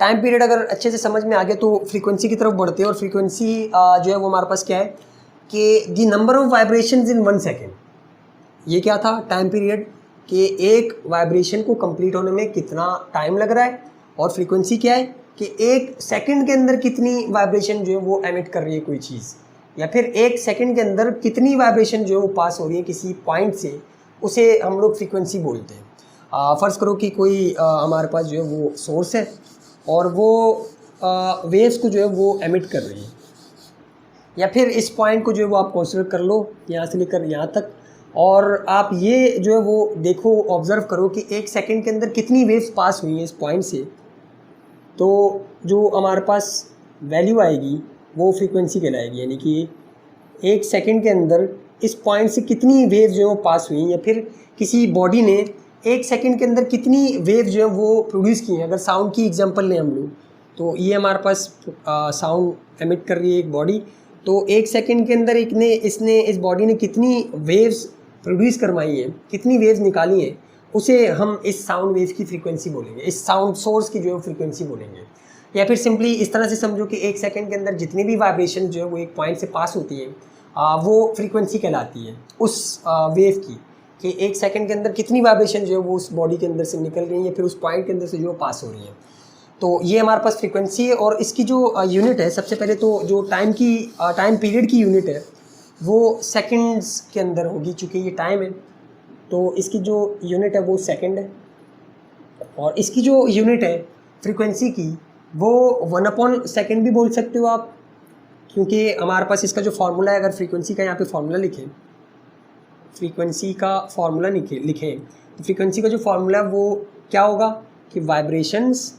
टाइम पीरियड अगर अच्छे से समझ में आ गया तो फ्रीक्वेंसी की तरफ बढ़ते हैं। और फ्रीक्वेंसी जो है वो हमारे पास क्या है कि the number of vibrations in 1 second. ये क्या था टाइम पीरियड, कि एक वाइब्रेशन को कंप्लीट होने में कितना टाइम लग रहा है। और फ्रीक्वेंसी क्या है कि 1 सेकंड के अंदर कितनी वाइब्रेशन जो है वो एमिट कर रही है कोई चीज़, या फिर 1 सेकंड के अंदर कितनी वाइब्रेशन जो है वो पास हो रही है किसी पॉइंट से, उसे हम लोग फ्रीक्वेंसी बोलते हैं। फ़र्ज़ करो कि कोई हमारे पास जो है वो सोर्स है और वो वेव्स को जो है वो एमिट कर रही है, या फिर इस पॉइंट को जो है वो आप कंसीडर कर लो यहाँ से लेकर यहाँ तक, और आप ये जो है वो देखो, ऑब्ज़र्व करो कि 1 सेकंड के अंदर कितनी वेव्स पास हुई हैं इस पॉइंट से। तो जो हमारे पास वैल्यू आएगी वो फ्रीक्वेंसी कहलाएगी। यानी कि 1 सेकंड के अंदर इस पॉइंट से कितनी वेव जो है वो पास हुई, या फिर किसी बॉडी ने 1 सेकंड के अंदर कितनी वेव जो है वो प्रोड्यूस की हैं। अगर साउंड की एग्जांपल लें हम लोग, तो ये हमारे पास साउंड एमिट कर रही है एक बॉडी, तो 1 सेकंड के अंदर इसने इस बॉडी ने कितनी वेव्स प्रोड्यूस करवाई हैं, कितनी वेव्स निकाली हैं, उसे हम इस साउंड वेव की फ्रीक्वेंसी बोलेंगे, इस साउंड सोर्स की जो है फ्रीक्वेंसी बोलेंगे। या फिर सिंपली इस तरह से समझो कि 1 सेकंड के अंदर जितनी भी वाइब्रेशन जो है वो एक पॉइंट से पास होती है वो फ्रीक्वेंसी कहलाती है उस वेव की, कि 1 सेकंड के अंदर कितनी वाइब्रेशन जो है वो उस बॉडी के अंदर से निकल रही है या फिर उस पॉइंट के अंदर से जो पास हो रही है। तो ये हमारे पास फ्रीक्वेंसी है। और इसकी जो यूनिट है, सबसे पहले तो जो टाइम पीरियड की यूनिट है वो सेकंड्स के अंदर होगी, चूँकि ये टाइम है तो इसकी जो यूनिट है वो सेकंड है। और इसकी जो यूनिट है फ्रीक्वेंसी की वो 1/सेकंड भी बोल सकते हो आप, क्योंकि हमारे पास इसका जो फार्मूला है, अगर फ्रीक्वेंसी का यहाँ पे फार्मूला लिखें, फ्रीक्वेंसी का फार्मूला लिखें तो फ्रीक्वेंसी का जो फार्मूला है वो क्या होगा कि वाइब्रेशंस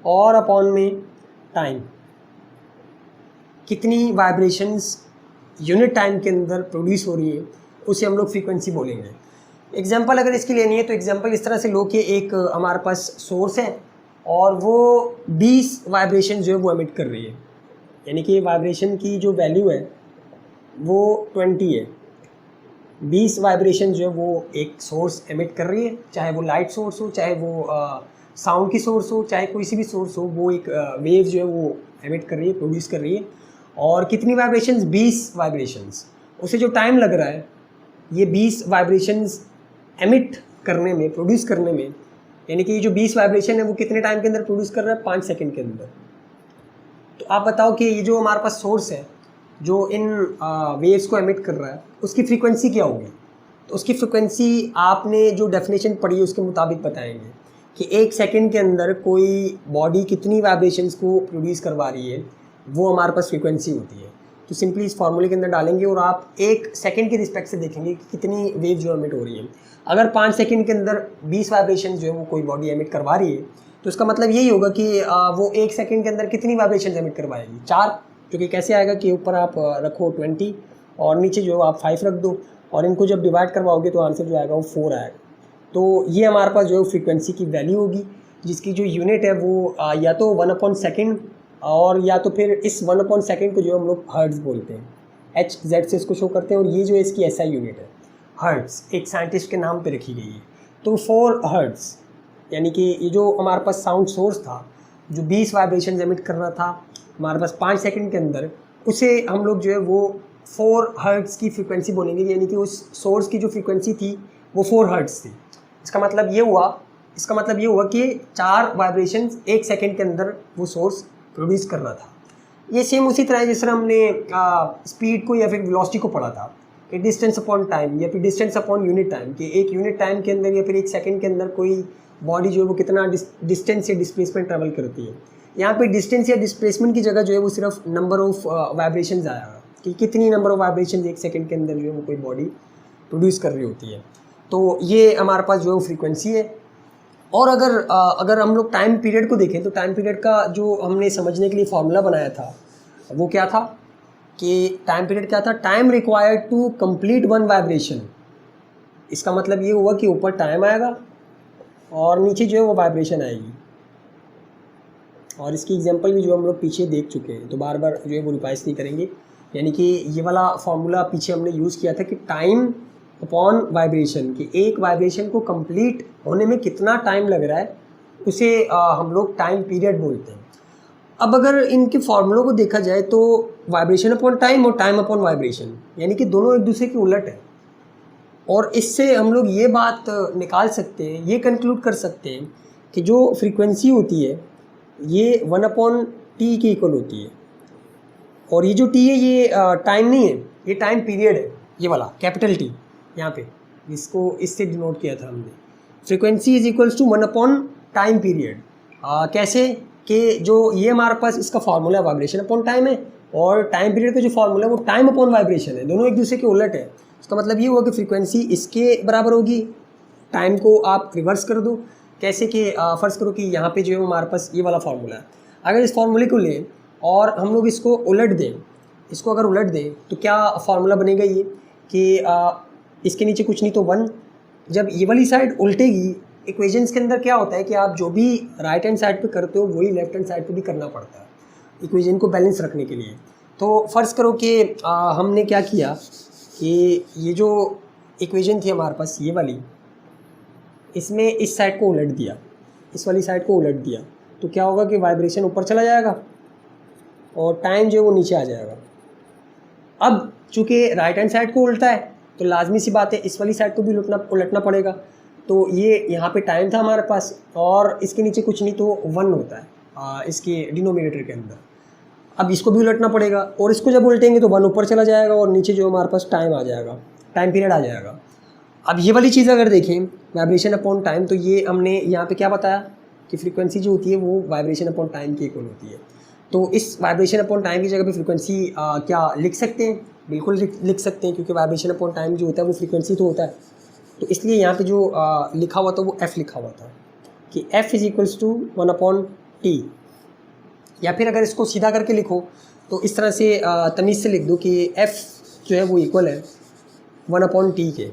और अपॉन में टाइम, कितनी वाइब्रेशंस यूनिट टाइम के अंदर प्रोड्यूस हो रही है उसे हम लोग फ्रीक्वेंसी बोलेंगे। एग्जांपल अगर इसकी लेनी है तो एग्जांपल इस तरह से लो कि एक हमारे पास सोर्स है और वो 20 वाइब्रेशन जो है वो एमिट कर रही है। यानी कि वाइब्रेशन की जो वैल्यू है वो 20 है। 20 वाइब्रेशन जो है वो एक सोर्स एमिट कर रही है, चाहे वो लाइट सोर्स हो, चाहे वो साउंड की सोर्स हो, चाहे कोई सी भी सोर्स हो, वो एक वेव जो है वो एमिट कर रही है, प्रोड्यूस कर रही है। और कितनी वाइब्रेशंस? 20 वाइब्रेशंस। उसे जो टाइम लग रहा है ये 20 वाइब्रेशंस एमिट करने में, प्रोड्यूस करने में, यानी कि ये जो 20 वाइब्रेशन है वो कितने टाइम के अंदर प्रोड्यूस कर रहा है? 5 सेकंड के अंदर। तो आप बताओ कि ये जो हमारे पास सोर्स है जो इन वेव्स को एमिट कर रहा है, उसकी फ्रीक्वेंसी क्या होगी? तो उसकी फ्रीक्वेंसी आपने जो डेफिनेशन पढ़ी है उसके मुताबिक बताएंगे कि 1 सेकंड के अंदर कोई बॉडी कितनी वाइब्रेशंस को प्रोड्यूस करवा रही है, वो हमारे पास फ्रीक्वेंसी होती है। तो सिंपली इस फार्मूले के अंदर डालेंगे और आप 1 सेकंड के रिस्पेक्ट से देखेंगे कि कितनी वेव जो एमिट हो रही है। अगर 5 सेकंड के अंदर 20 वाइब्रेशन जो है वो कोई बॉडी एमिट करवा रही है, तो इसका मतलब यही होगा कि वो 1 सेकंड के अंदर कितनी वाइब्रेशन एमिट करवाएगी? 4। जो कि कैसे आएगा कि ऊपर आप रखो 20 और नीचे जो आप 5 रख दो, और इनको जब डिवाइड करवाओगे तो आंसर जो आएगा वो 4 आएगा। तो ये हमारे पास जो है फ्रीक्वेंसी की वैल्यू होगी, जिसकी जो यूनिट है वो या तो 1/सेकंड और या तो फिर इस 1/सेकंड को जो हम लोग हर्ट्ज बोलते हैं, HZ से इसको शो करते हैं। और ये जो है इसकी SI यूनिट है हर्ट्ज, एक साइंटिस्ट के नाम पे रखी गई है। तो 4 हर्ट्ज, यानी कि ये जो हमारे पास साउंड सोर्स था जो 20 वाइब्रेशन एमिट कर रहा था हमारे पास 5 सेकंड के अंदर, उसे हम लोग जो है वो 4 हर्ट्ज की फ्रीक्वेंसी बोलेंगे। यानी कि उस सोर्स की जो फ्रीक्वेंसी थी वो 4 हर्ट्ज थी। इसका मतलब ये हुआ कि 4 वाइब्रेशंस 1 सेकंड के अंदर वो सोर्स प्रोड्यूस कर रहा था। ये सेम उसी तरह है जिस तरह हमने स्पीड को या फिर वेलोसिटी को पढ़ा था कि डिस्टेंस अपॉन टाइम या फिर डिस्टेंस अपॉन यूनिट टाइम, कि एक यूनिट टाइम के अंदर या फिर 1 सेकंड के अंदर कोई बॉडी जो है वो कितना डिस्टेंस या डिस्प्लेसमेंट ट्रेवल करती है। यहाँ पे डिस्टेंस या डिस्प्लेसमेंट की जगह जो है वो सिर्फ नंबर ऑफ वाइब्रेशंस आएगा कि कितनी नंबर ऑफ वाइब्रेशन 1 सेकंड के अंदर जो है वो कोई बॉडी प्रोड्यूस कर रही होती है। तो ये हमारे पास जो है फ्रीक्वेंसी है। और अगर हम लोग टाइम पीरियड को देखें तो टाइम पीरियड का जो हमने समझने के लिए फार्मूला बनाया था वो क्या था कि टाइम पीरियड क्या था? Time required to complete 1 vibration. इसका मतलब ये हुआ कि ऊपर टाइम आएगा और नीचे जो है वो वाइब्रेशन आएगी। और इसकी एग्जांपल भी जो हम लोग पीछे देख चुके हैं, तो बार बार जो है वो रिवाइज नहीं करेंगे। यानी कि ये वाला फार्मूला पीछे हमने यूज़ किया था कि टाइम अपॉन वाइब्रेशन, कि एक वाइब्रेशन को कंप्लीट होने में कितना टाइम लग रहा है, उसे हम लोग टाइम पीरियड बोलते हैं। अब अगर इनके फार्मूलों को देखा जाए तो वाइब्रेशन अपॉन टाइम और टाइम अपॉन वाइब्रेशन यानी कि दोनों एक दूसरे के उलट है। और इससे हम लोग ये बात निकाल सकते हैं, ये कंक्लूड कर सकते हैं कि जो फ्रीक्वेंसी होती है ये 1/T के इक्वल होती है। और ये जो T है ये टाइम नहीं है, ये टाइम पीरियड है, ये वाला कैपिटल T यहाँ पे, इसको इससे डिनोट किया था हमने। फ्रीक्वेंसी इज इक्वल्स टू 1/टाइम पीरियड। कैसे कि जो ये हमारे पास इसका फार्मूला वाइब्रेशन अपॉन टाइम है और टाइम पीरियड का जो फार्मूला है वो टाइम अपॉन वाइब्रेशन है, दोनों एक दूसरे के उलट है। इसका मतलब ये हुआ कि फ्रीक्वेंसी इसके बराबर होगी, टाइम को आप रिवर्स कर दो। कैसे कि फ़र्ज़ करो कि यहाँ पे जो है हमारे पास ये वाला फार्मूला है, अगर इस फार्मूले को लें और हम लोग इसको उलट दें, इसको अगर उलट दें तो क्या फार्मूला बनेगा ये कि इसके नीचे कुछ नहीं तो 1। जब ये वाली साइड उल्टेगी, इक्वेशंस के अंदर क्या होता है कि आप जो भी राइट हैंड साइड पे करते हो वही लेफ्ट हैंड साइड पे भी करना पड़ता है इक्वेशन को बैलेंस रखने के लिए। तो फ़र्ज़ करो कि हमने क्या किया कि ये जो इक्वेशन थी हमारे पास ये वाली, इसमें इस साइड को उलट दिया, इस वाली साइड को उलट दिया, तो क्या होगा कि वाइब्रेशन ऊपर चला जाएगा और टाइम जो है वो नीचे आ जाएगा। अब चूँकि राइट हैंड साइड को उल्टा है तो लाजमी सी बात है इस वाली साइड को भी उलटना पड़ेगा। तो ये यहाँ पे टाइम था हमारे पास और इसके नीचे कुछ नहीं तो 1 होता है इसके डिनोमिनेटर के अंदर। अब इसको भी उलटना पड़ेगा और इसको जब उल्टेंगे तो 1 ऊपर चला जाएगा और नीचे जो हमारे पास टाइम आ जाएगा, टाइम पीरियड आ जाएगा। अब ये वाली चीज़ अगर देखें वाइब्रेशन अपॉन टाइम, तो ये हमने यहाँ पे क्या बताया कि फ्रीक्वेंसी जो होती है वो वाइब्रेशन अपॉन टाइम के इक्वल होती है। तो इस वाइब्रेशन अपॉन टाइम की जगह पे फ्रीक्वेंसी क्या लिख सकते हैं? बिल्कुल लिख सकते हैं, क्योंकि वाइब्रेशन अपॉन टाइम जो होता है वो फ्रीक्वेंसी तो होता है। तो इसलिए यहाँ पे जो लिखा हुआ था वो F लिखा हुआ था कि F is equals to 1/T। या फिर अगर इसको सीधा करके लिखो तो इस तरह से तमीज़ से लिख दो कि F जो है वो इक्वल है 1/T के।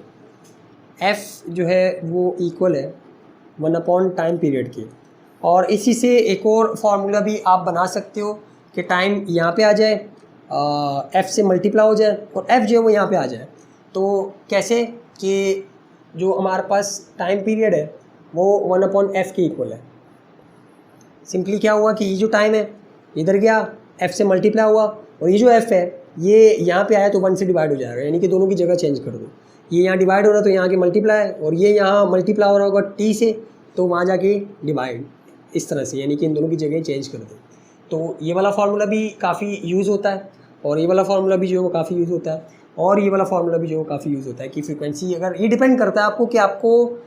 F जो है वो इक्वल है 1/टाइम पीरियड के। और इसी से एक और फार्मूला भी आप बना सकते हो कि टाइम यहाँ पे आ जाए, एफ़ से मल्टीप्लाई हो जाए और एफ़ जो है वो यहाँ पे आ जाए। तो कैसे कि जो हमारे पास टाइम पीरियड है वो 1/f के इक्वल है। सिंपली क्या हुआ कि ये जो टाइम है इधर गया, f से मल्टीप्लाई हुआ, और ये जो f है ये यहाँ पे आया तो 1 से डिवाइड हो जाएगा, यानी कि दोनों की जगह चेंज कर दो। ये यहाँ डिवाइड हो रहा है तो यहाँ के मल्टीप्लाई, और ये यहाँ मल्टीप्लाई हो रहा होगा t से, तो वहाँ जाके डिवाइड, इस तरह से, यानी कि इन दोनों की जगह चेंज कर दो। तो ये वाला फार्मूला भी काफ़ी यूज़ होता है, और ये वाला फार्मूला भी जो है वो काफ़ी यूज़ होता है, और ये वाला फार्मूला भी जो है काफ़ी यूज़ होता है कि फ्रीक्वेंसी, अगर ये डिपेंड करता है आपको कि आपको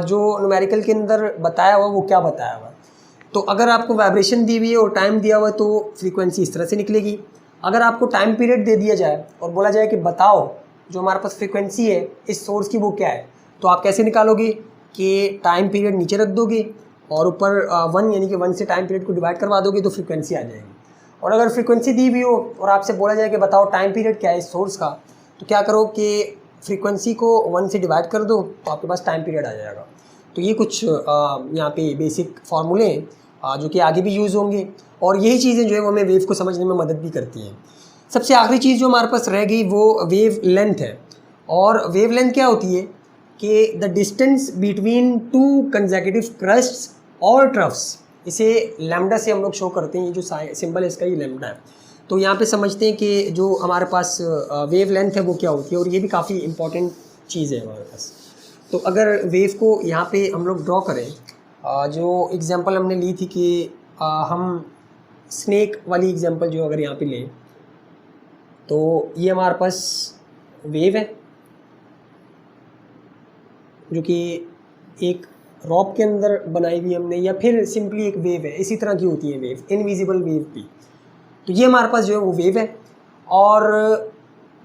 जो न्यूमेरिकल के अंदर बताया हुआ वो क्या बताया हुआ है। तो अगर आपको वाइब्रेशन दी हुई है और टाइम दिया हुआ है तो फ्रीक्वेंसी इस तरह से निकलेगी। अगर आपको टाइम पीरियड दे दिया जाए और बोला जाए कि बताओ जो हमारे पास फ्रीक्वेंसी है इस सोर्स की वो क्या है, तो आप कैसे निकालोगे कि टाइम पीरियड नीचे रख दोगे और ऊपर 1 यानी कि 1 से टाइम पीरियड को डिवाइड करवा दोगे तो फ्रीक्वेंसी आ जाएगी। और अगर फ्रीक्वेंसी दी हुई हो और आपसे बोला जाए कि बताओ टाइम पीरियड क्या है इस सोर्स का, तो क्या करो कि फ्रीक्वेंसी को 1 से डिवाइड कर दो तो आपके पास टाइम पीरियड आ जाएगा। तो ये कुछ यहाँ पे बेसिक फार्मूले हैं जो कि आगे भी यूज़ होंगे, और यही चीज़ें जो है वो हमें वेव को समझने में मदद भी करती हैं। सबसे आखिरी चीज़ जो हमारे पास रह गई वो वेव लेंथ है। और वेव लेंथ क्या होती है कि the distance between two consecutive crusts और ट्रफ्स, इसे लैम्डा से हम लोग शो करते हैं। ये जो सिंबल है इसका ये लैम्डा है। तो यहाँ पे समझते हैं कि जो हमारे पास वेव लेंथ है वो क्या होती है, और ये भी काफ़ी इंपॉर्टेंट चीज़ है हमारे पास। तो अगर वेव को यहाँ पे हम लोग ड्रॉ करें, जो एग्जांपल हमने ली थी कि हम स्नेक वाली एग्जांपल जो अगर यहाँ पे लें, तो ये हमारे पास वेव है जो कि एक रॉक के अंदर बनाई हुई हमने, या फिर सिंपली एक वेव है, इसी तरह की होती है वेव, इनविजिबल वेव भी। तो ये हमारे पास जो है वो वेव है। और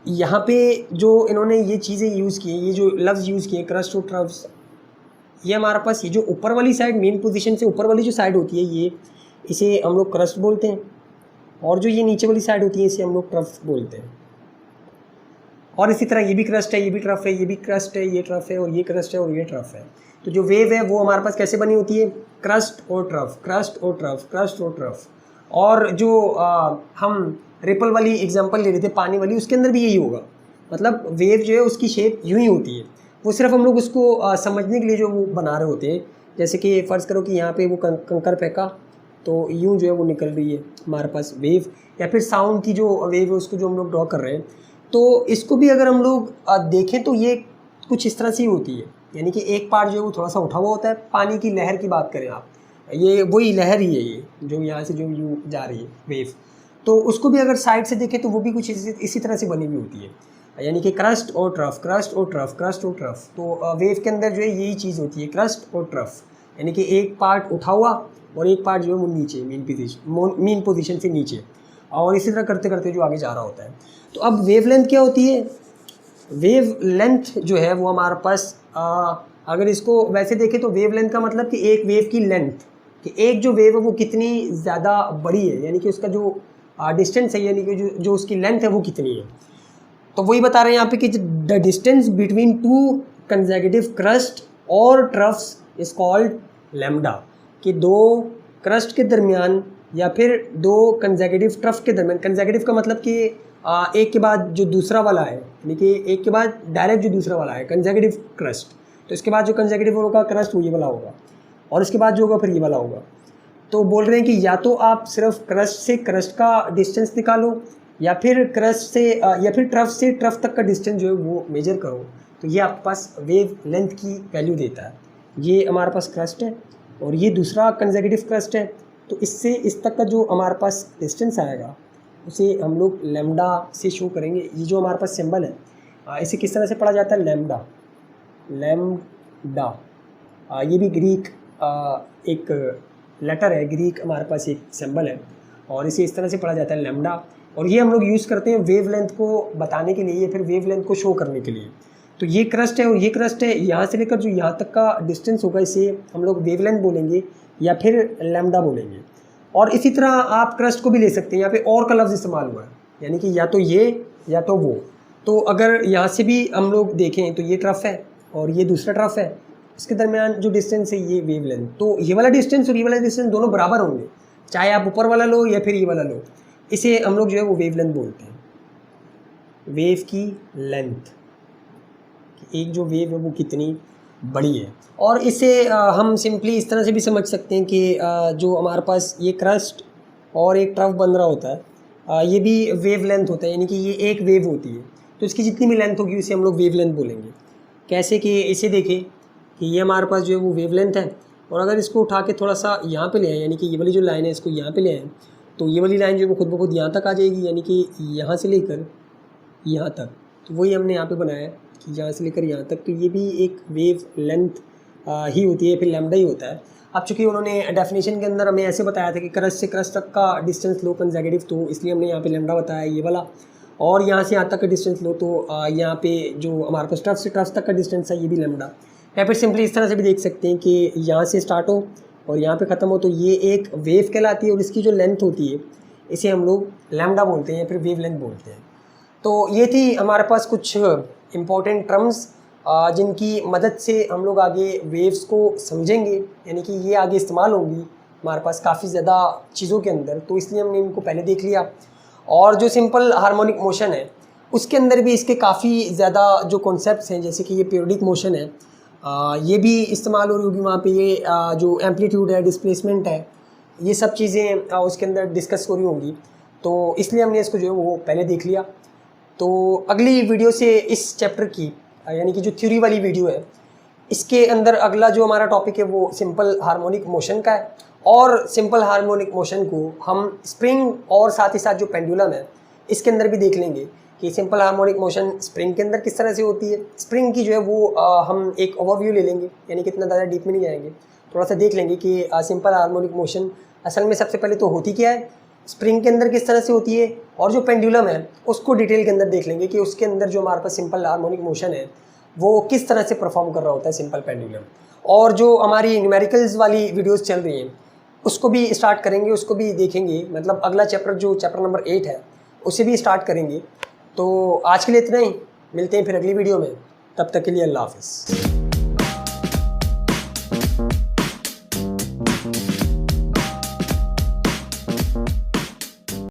यहाँ पे जो इन्होंने ये चीज़ें यूज़ की हैं, ये जो लफ्ज़ यूज़ किए क्रस्ट और ट्रफ्स, ये हमारे पास ये जो ऊपर वाली साइड, मेन पोजीशन से ऊपर वाली जो साइड होती है ये, इसे हम लोग क्रस्ट बोलते हैं, और जो ये नीचे वाली साइड होती है इसे हम लोग ट्रफ बोलते हैं। और इसी तरह ये भी क्रस्ट है, ये भी ट्रफ है, ये भी क्रस्ट है, ये ट्रफ है, और ये क्रस्ट है, और ये ट्रफ है। तो जो वेव है वो हमारे पास कैसे बनी होती है, क्रस्ट और ट्रफ, क्रस्ट और ट्रफ, क्रस्ट और ट्रफ। और जो हम रिपल वाली एग्जांपल ले रहे थे पानी वाली, उसके अंदर भी यही होगा। मतलब वेव जो है उसकी शेप यूँ ही होती है, वो सिर्फ हम लोग उसको समझने के लिए जो वो बना रहे होते हैं। जैसे कि फ़र्ज़ करो कि यहाँ पे वो कंकर फेंका तो यूँ जो है वो निकल रही है हमारे पास वेव, या फिर साउंड की जो वेव है उसको जो हम लोग ड्रॉ कर रहे हैं, तो इसको भी अगर हम लोग देखें तो ये कुछ इस तरह से ही होती है। यानी कि एक पार्ट जो है वो थोड़ा सा उठा हुआ होता है। पानी की लहर की बात करें आप, ये वही लहर ही है ये जो यहाँ से जो यूँ जा रही है वेव, तो उसको भी अगर साइड से देखें तो वो भी कुछ इसी तरह से बनी हुई होती है। यानी कि क्रस्ट और ट्रफ, क्रस्ट और ट्रफ, क्रस्ट और ट्रफ। तो वेव के अंदर जो है यही चीज़ होती है, क्रस्ट और ट्रफ। यानी कि एक पार्ट उठा हुआ और एक पार्ट जो है वो नीचे, मेन पोजीशन से नीचे, और इसी तरह करते करते जो आगे जा रहा होता है। तो अब वेव लेंथ क्या होती है, वेव लेंथ जो है वो हमारे पास अगर इसको वैसे देखें तो वेव लेंथ का मतलब कि एक वेव की लेंथ, कि एक जो वेव है वो कितनी ज़्यादा बड़ी है, यानी कि उसका जो डिस्टेंस है, यानी कि जो उसकी लेंथ है वो कितनी है। तो वही बता रहे हैं यहाँ पे कि the distance between two consecutive crust और ट्रफ्स इज कॉल्ड लैम्डा, कि दो क्रस्ट के दरमियान या फिर दो कंसेक्यूटिव ट्रफ के दरमियान। कंसेक्यूटिव का मतलब कि एक के बाद जो दूसरा वाला है, यानी कि एक के बाद डायरेक्ट जो दूसरा वाला है कंसेक्यूटिव क्रस्ट, तो इसके बाद जो कंसेक्यूटिव होगा क्रस्ट वो ये वाला होगा, और इसके बाद जो होगा फिर ये वाला होगा। तो बोल रहे हैं कि या तो आप सिर्फ क्रस्ट से क्रस्ट का डिस्टेंस निकालो, या फिर क्रस्ट से या फिर ट्रफ से ट्रफ तक का डिस्टेंस जो है वो मेजर करो, तो ये आपके पास वेव लेंथ की वैल्यू देता है। ये हमारे पास क्रस्ट है और ये दूसरा कंसेक्यूटिव क्रस्ट है, तो इससे इस तक का जो हमारे पास डिस्टेंस आएगा उसे हम लोग लैम्डा से शो करेंगे। ये जो हमारे पास सिंबल है इसे किस तरह से पढ़ा जाता है, लैम्डा, लैम्डा। ये भी ग्रीक एक लेटर है, ग्रीक हमारे पास एक सिंबल है, और इसे इस तरह से पढ़ा जाता है लैम्डा। और ये हम लोग यूज़ करते हैं वेव लेंथ को बताने के लिए या फिर वेव लेंथ को शो करने के लिए। तो ये क्रस्ट है और ये क्रस्ट है, यहाँ से लेकर जो यहाँ तक का डिस्टेंस होगा इसे हम लोग वेव लेंथ बोलेंगे या फिर लैम्डा बोलेंगे। और इसी तरह आप क्रस्ट को भी ले सकते हैं, यहाँ पे और का लफ्ज़ इस्तेमाल हुआ है, यानी कि या तो ये या तो वो। तो अगर यहाँ से भी हम लोग देखें तो ये ट्रफ है और ये दूसरा ट्रफ है, इसके दरमियान जो डिस्टेंस है ये वेव लेंथ। तो ये वाला डिस्टेंस और ये वाला डिस्टेंस दोनों बराबर होंगे, चाहे आप ऊपर वाला लो या फिर ये वाला लो, इसे हम लोग जो है वो वेवलेंथ बोलते हैं। वेव की लेंथ, एक जो वेव है वो कितनी बड़ी है। और इसे हम सिंपली इस तरह से भी समझ सकते हैं कि जो हमारे पास ये क्रस्ट और एक ट्रफ बन रहा होता है, ये भी वेव लेंथ होता है, यानी कि ये एक वेव होती है, तो इसकी जितनी भी लेंथ होगी उसे हम लोग वेव लेंथ बोलेंगे। कैसे कि इसे देखें कि ये हमारे पास जो है वो वेव लेंथ है, और अगर इसको उठा के थोड़ा सा यहाँ पे ले आए, यानी कि ये वाली जो लाइन है इसको यहाँ पे ले आए, तो ये वाली लाइन जो है वो खुद ब खुद यहाँ तक आ जाएगी, यानी कि यहाँ से लेकर यहाँ तक। तो वही हमने यहाँ पे बनाया है कि यहाँ से लेकर यहाँ तक, तो ये भी एक वेव लेंथ ही होती है, फिर लैम्डा ही होता है। अब चूँकि उन्होंने डेफिनेशन के अंदर हमें ऐसे बताया था कि क्रस्ट से क्रस्ट तक का डिस्टेंस लो कंसेक्यूटिव, तो इसलिए हमने यहाँ पे लैम्डा बताया ये वाला। और यहाँ से यहाँ तक का डिस्टेंस लो, तो यहाँ पे जो हमारे पास ट्रफ से ट्रफ तक का डिस्टेंस है ये भी लैम्डा। या फिर सिंपली इस तरह से भी देख सकते हैं कि यहाँ से स्टार्ट हो और यहाँ पे ख़त्म हो, तो ये एक वेव कहलाती है, और इसकी जो लेंथ होती है इसे हम लोग लैम्डा बोलते हैं या फिर वेव लेंथ बोलते हैं। तो ये थी हमारे पास कुछ इम्पॉर्टेंट टर्म्स जिनकी मदद से हम लोग आगे वेव्स को समझेंगे, यानी कि ये आगे इस्तेमाल होंगी हमारे पास काफ़ी ज़्यादा चीज़ों के अंदर, तो इसलिए हमने इनको पहले देख लिया। और जो सिंपल हार्मोनिक मोशन है उसके अंदर भी इसके काफ़ी ज़्यादा जो कॉन्सेप्ट्स हैं, जैसे कि ये पीरियोडिक मोशन है, ये भी इस्तेमाल हो रही होगी वहाँ पे। ये जो एम्पलीट्यूड है, डिस्प्लेसमेंट है, ये सब चीज़ें उसके अंदर डिस्कस हो रही होंगी, तो इसलिए हमने इसको जो है वो पहले देख लिया। तो अगली वीडियो से इस चैप्टर की, यानी कि जो थ्योरी वाली वीडियो है, इसके अंदर अगला जो हमारा टॉपिक है वो सिंपल हार्मोनिक मोशन का है। और सिंपल हार्मोनिक मोशन को हम स्प्रिंग और साथ ही साथ जो पेंडुलम है इसके अंदर भी देख लेंगे कि सिंपल हार्मोनिक मोशन स्प्रिंग के अंदर किस तरह से होती है। स्प्रिंग की जो है वो हम एक ओवरव्यू ले लेंगे, यानी कि इतना ज़्यादा डीप में नहीं जाएंगे, थोड़ा सा देख लेंगे कि सिंपल हार्मोनिक मोशन असल में सबसे पहले तो होती क्या है, स्प्रिंग के अंदर किस तरह से होती है, और जो पेंडुलम है उसको डिटेल के अंदर देख लेंगे कि उसके अंदर जो हमारे पास सिंपल हार्मोनिक मोशन है वो किस तरह से परफॉर्म कर रहा होता है सिंपल पेंडुलम। और जो हमारी न्यूमेरिकल्स वाली वीडियोस चल रही हैं उसको भी स्टार्ट करेंगे, उसको भी देखेंगे, मतलब अगला चैप्टर जो चैप्टर नंबर 8 है उसे भी स्टार्ट करेंगे। तो आज के लिए इतना ही, मिलते हैं फिर अगली वीडियो में, तब तक के लिए अल्लाह हाफ़िज़।